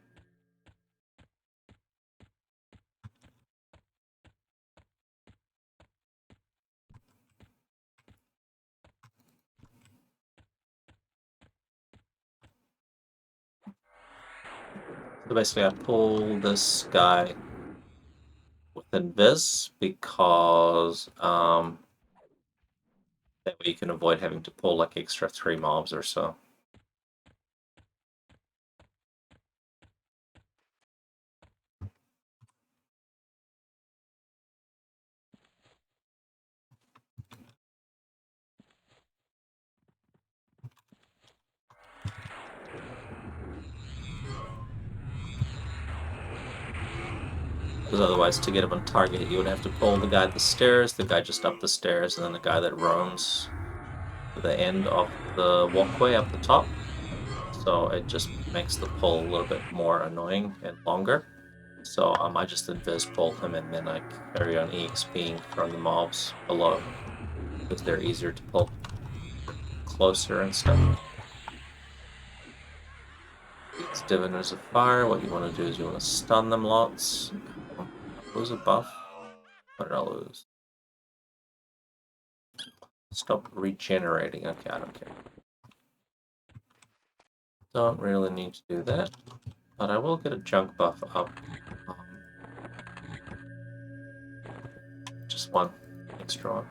So basically I pull this guy with Invis because that way you can avoid having to pull like extra 3 mobs or so. Because otherwise, to get him on target, you would have to pull the guy up the stairs, the guy just up the stairs, and then the guy that roams to the end of the walkway up the top. So it just makes the pull a little bit more annoying and longer. So I just invis pull him, and then I carry on EXPing from the mobs below, because they're easier to pull closer and stuff. These diviners of fire, what you want to do is you want to stun them lots. Lose a buff. What did I lose? Stop regenerating. Okay, I don't care. Don't really need to do that, but I will get a junk buff up. Just one extra one.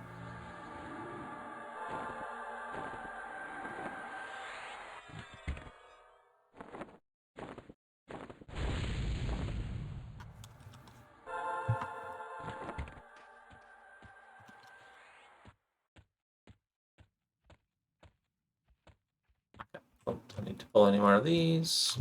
Don't need to pull any more of these.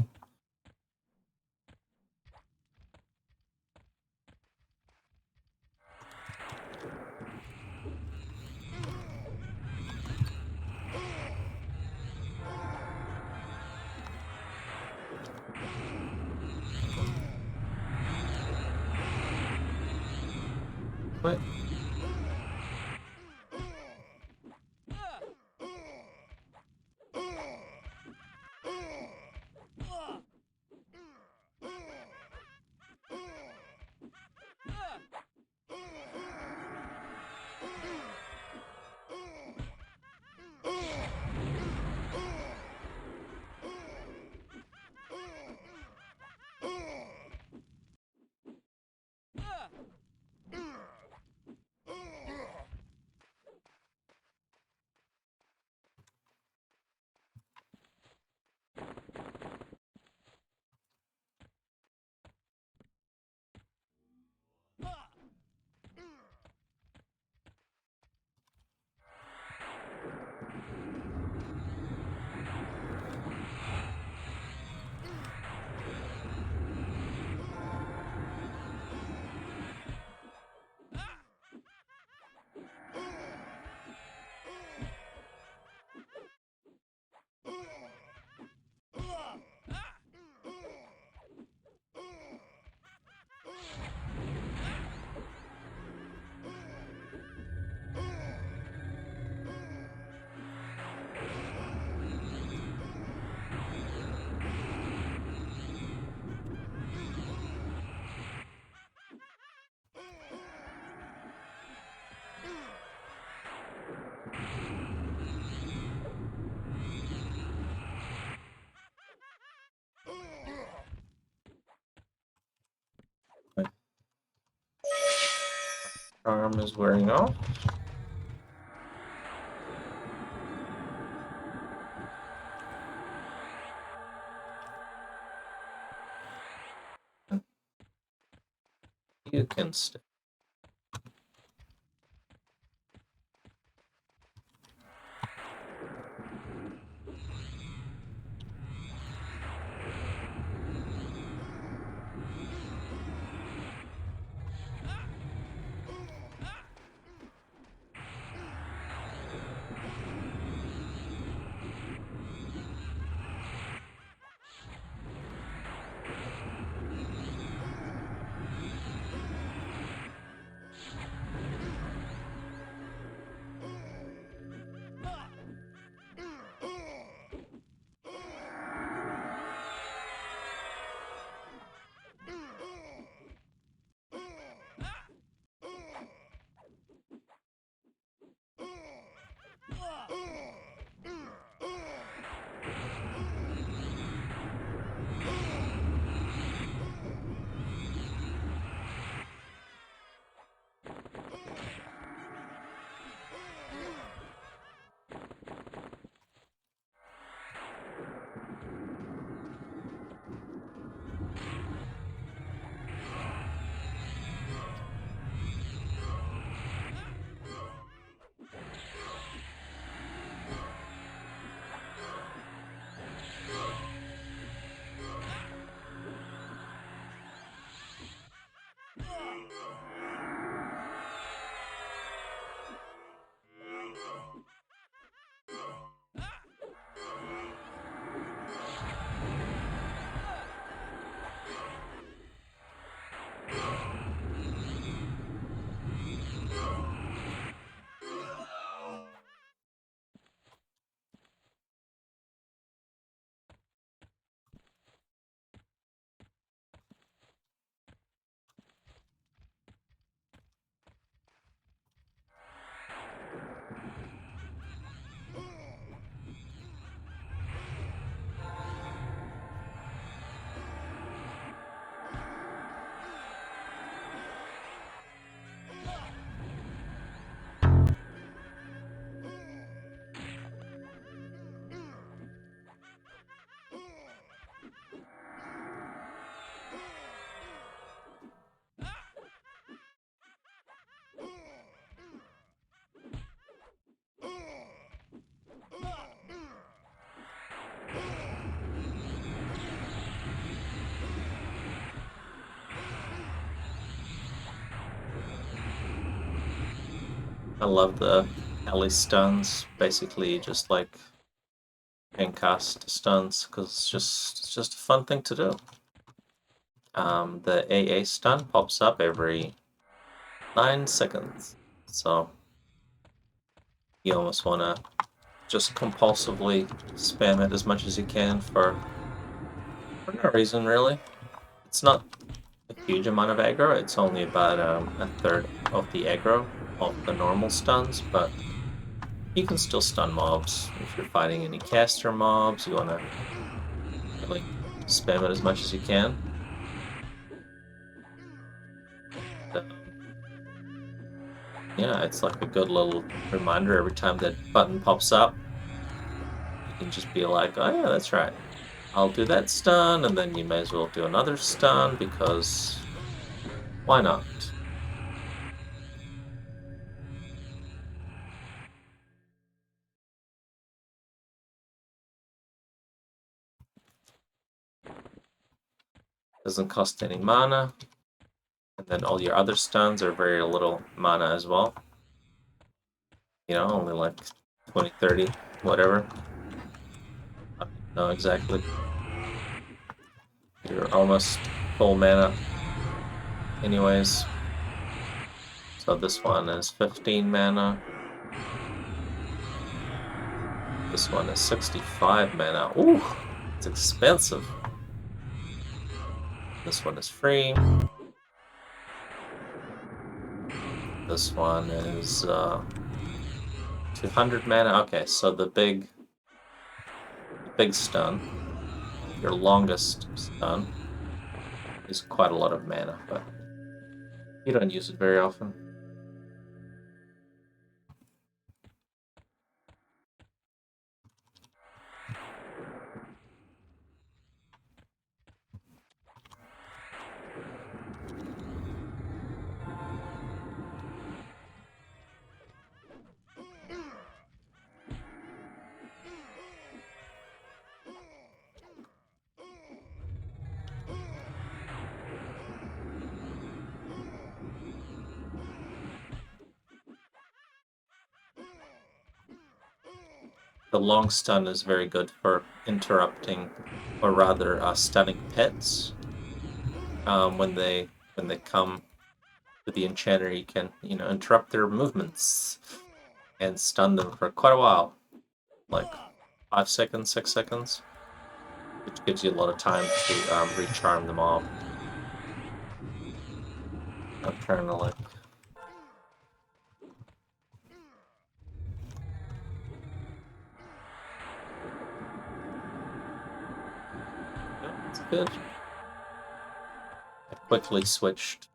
Wait. Charm is wearing off. You can stay. I love the alley stuns, basically just like can cast stuns, because it's just a fun thing to do. The AA stun pops up every 9 seconds, so you almost want to just compulsively spam it as much as you can for no reason, really. It's not a huge amount of aggro, it's only about a third of the aggro of the normal stuns, but you can still stun mobs. If you're fighting any caster mobs, you want to really spam it as much as you can. Yeah, it's like a good little reminder every time that button pops up. You can just be like, oh yeah, that's right. I'll do that stun, and then you may as well do another stun, because why not? Doesn't cost any mana, and then all your other stuns are very little mana as well. You know, only like 20, 30, whatever. I don't know exactly. You're almost full mana anyways. So this one is 15 mana. This one is 65 mana. Ooh, it's expensive. This one is free. This one is 200 mana. Okay, so the big stun, your longest stun, is quite a lot of mana, but you don't use it very often. the long stun is very good for interrupting, or rather stunning pets. When they come to the enchanter, you can interrupt their movements and stun them for quite a while, like 5 seconds, 6 seconds, which gives you a lot of time to recharm them all. I'm trying to like. Yeah, that's good. I quickly switched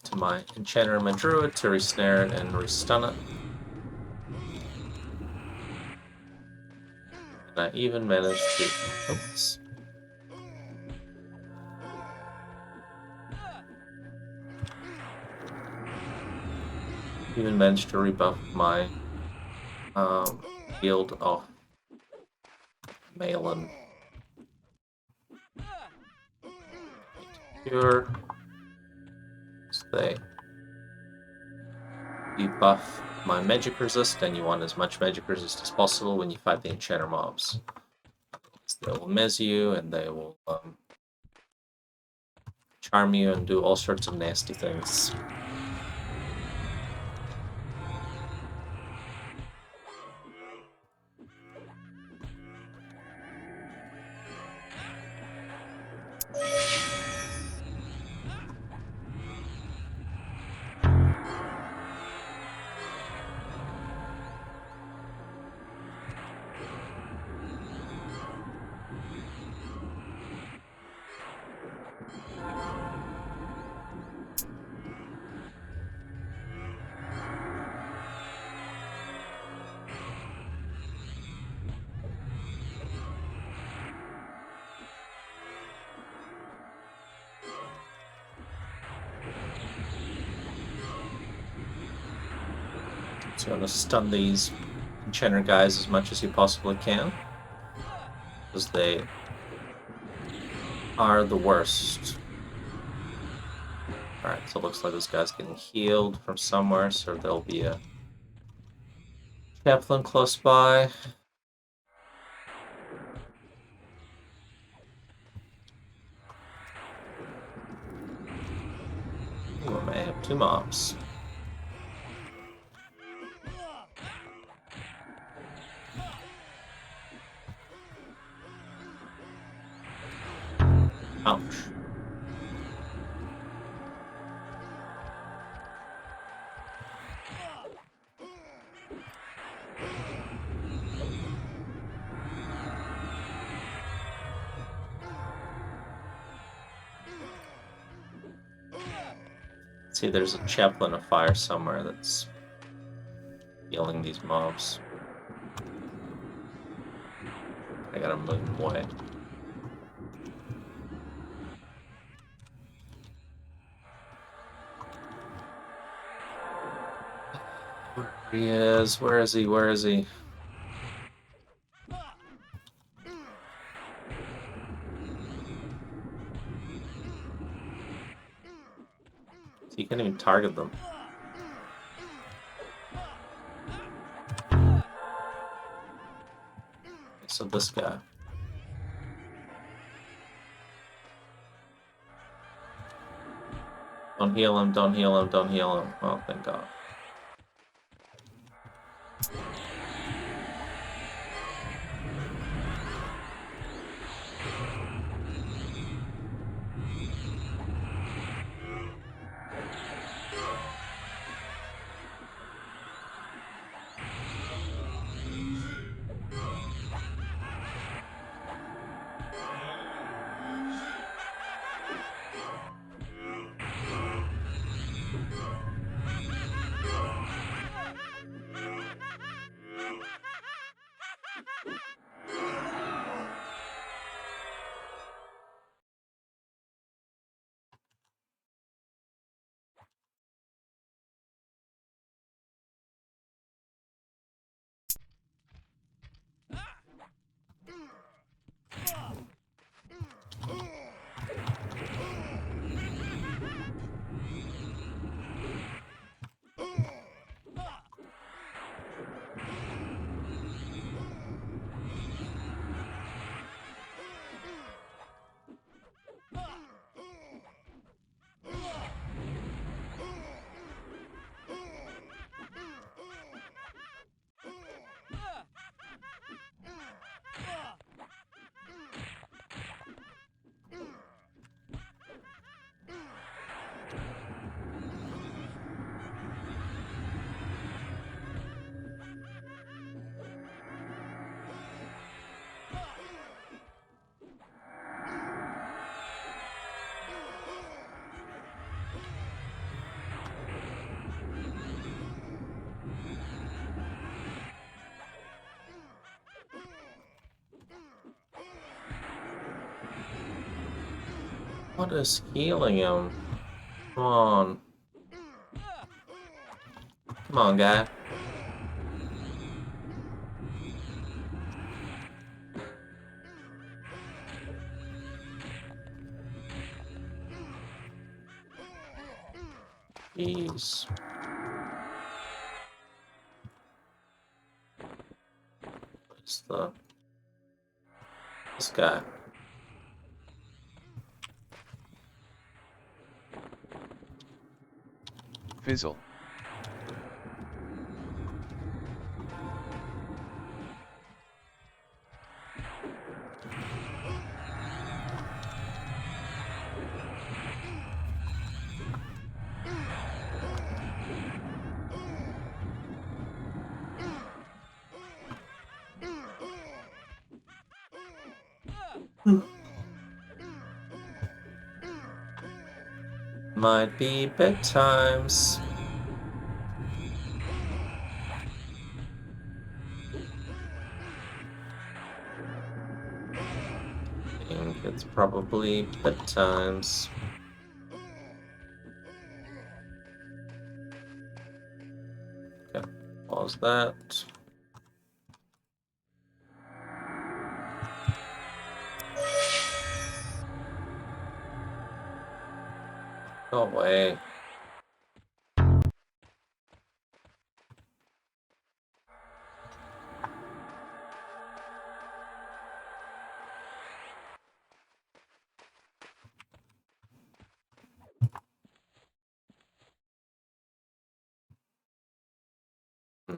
to my enchanter and my druid to resnare it and restun it. And I even managed to. Oops. Even managed to rebuff my field of Malin. Here, so they buff my magic resist, and you want as much magic resist as possible when you fight the enchanter mobs. So they will mez you, and they will charm you and do all sorts of nasty things. So you want to stun these enchanter guys as much as you possibly can, because they are the worst. Alright, so it looks like this guy's getting healed from somewhere, so there'll be a chaplain close by. Ooh, I may have 2 mobs. Ouch. See, there's a chaplain of fire somewhere that's healing these mobs. I gotta move him away. Where he is? Where is he? Where is he? You can't even target them. So this guy. Don't heal him, don't heal him, don't heal him. Oh, thank God. What is healing him? Come on. Come on, guy. Jeez. Where's this guy? Fizzle. Might be bedtimes. I think it's probably bedtimes. Okay, pause that. Go away. Hmm.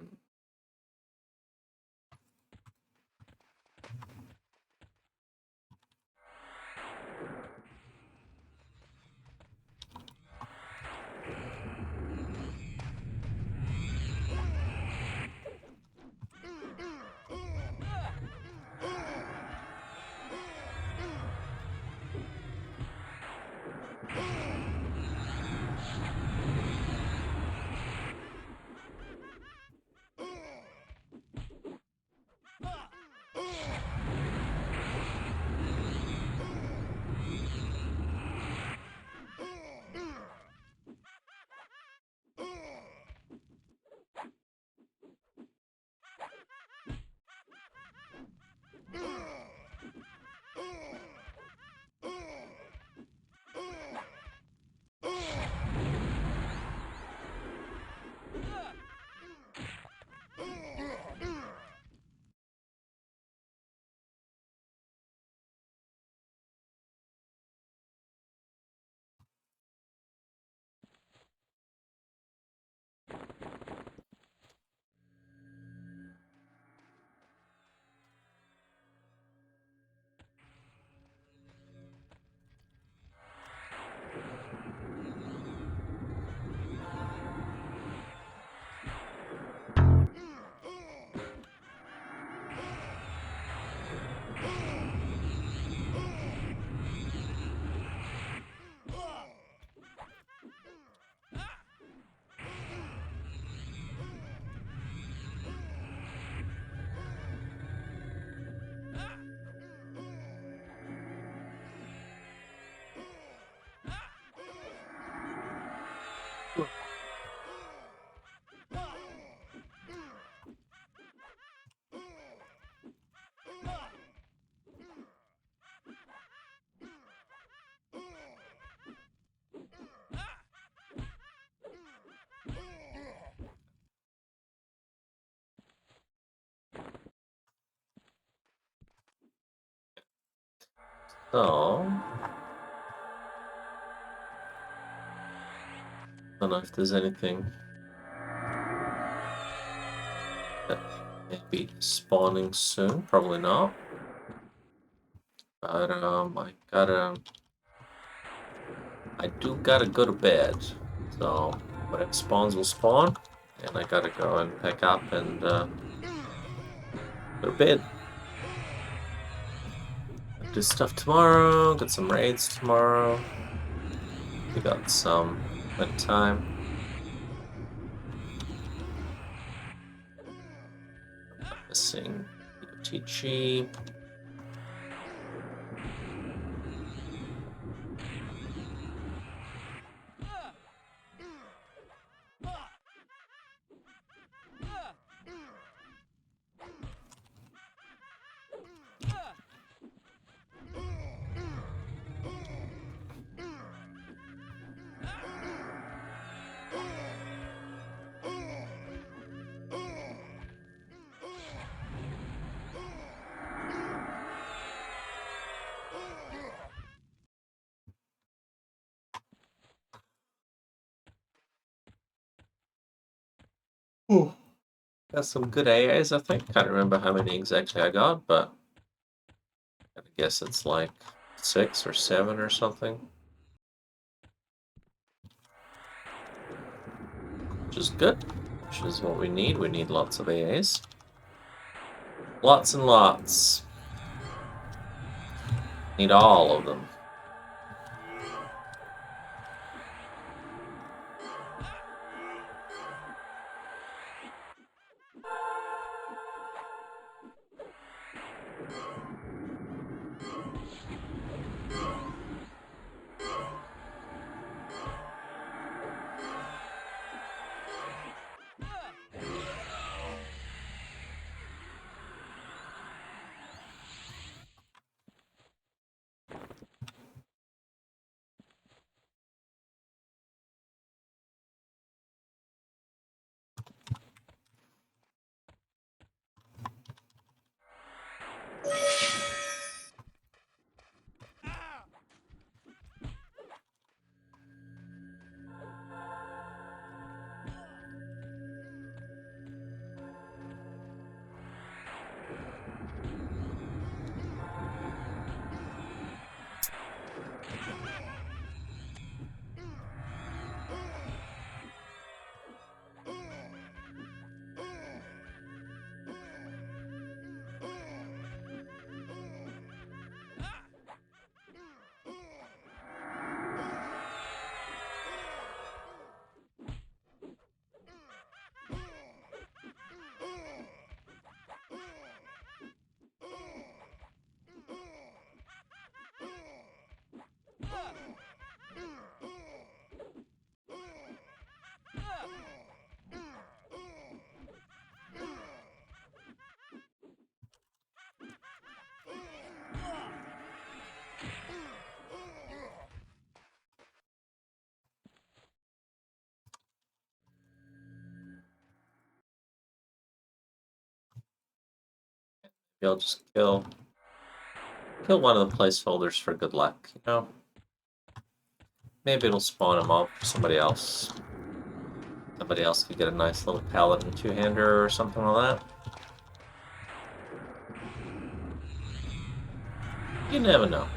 So, don't know if there's anything that may be spawning soon. Probably not. But I do gotta go to bed. So whatever spawns will spawn, and I gotta go and pack up and go to bed. Do stuff tomorrow. Got some raids tomorrow. We got some time. Missing TG. Got some good AAs, I think. Can't remember how many exactly I got, but I guess it's like 6 or 7 or something. Which is good. Which is what we need. We need lots of AAs. Lots and lots. Need all of them. Maybe I'll just kill one of the placeholders for good luck, you know? Maybe it'll spawn him off for somebody else. Somebody else could get a nice little paladin two-hander or something like that. You never know.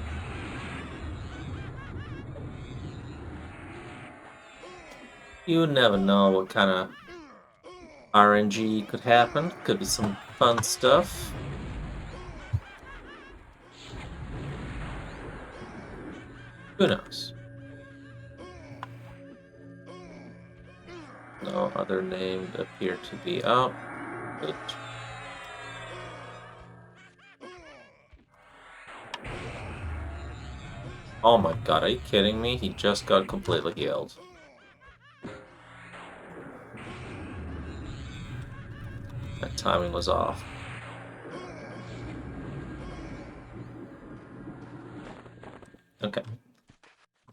You never know what kind of RNG could happen. Could be some fun stuff. Who knows? No other named appear to be out. Good. Oh my god, are you kidding me? He just got completely healed. That timing was off. Okay.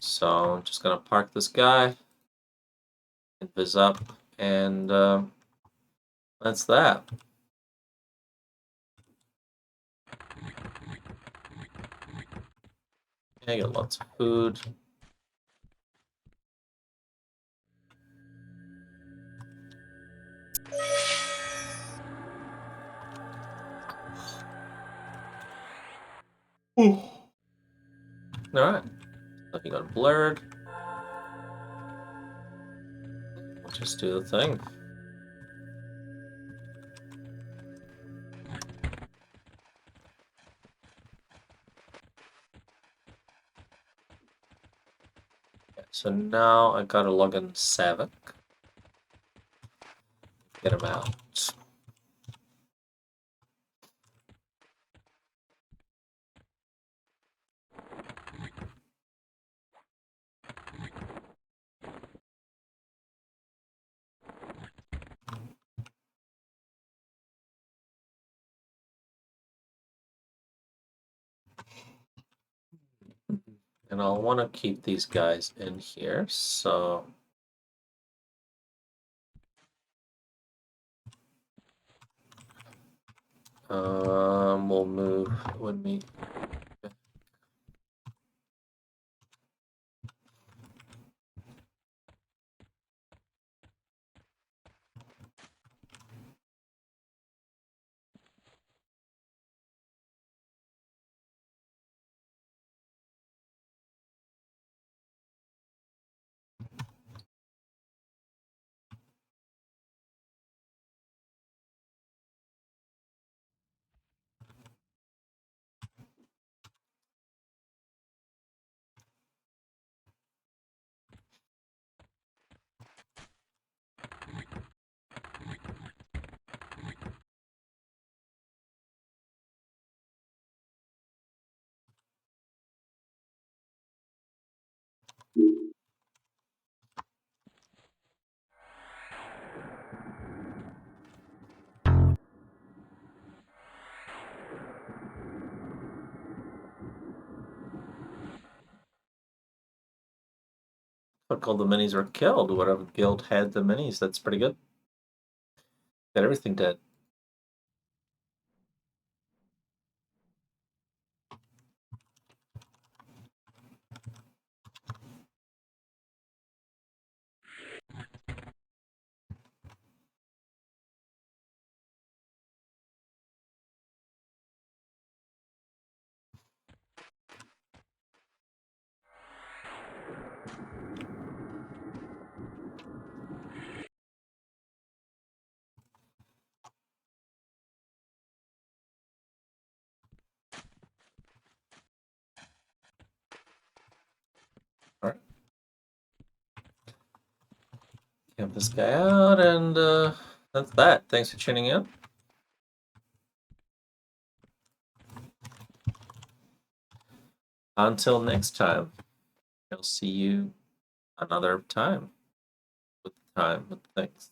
So I'm just gonna park this guy, invis up, and that's that. I got lots of food. Alright. Looking got blurred. We'll just do the thing. Okay, so now I gotta log in Savik. Get him out. And I'll want to keep these guys in here, so we'll move when we Fuck, all the minis are killed. Whatever guild had the minis, that's pretty good. Got everything dead. Alright. Camp this guy out, and that's that. Thanks for tuning in. Until next time, I'll see you another time with things.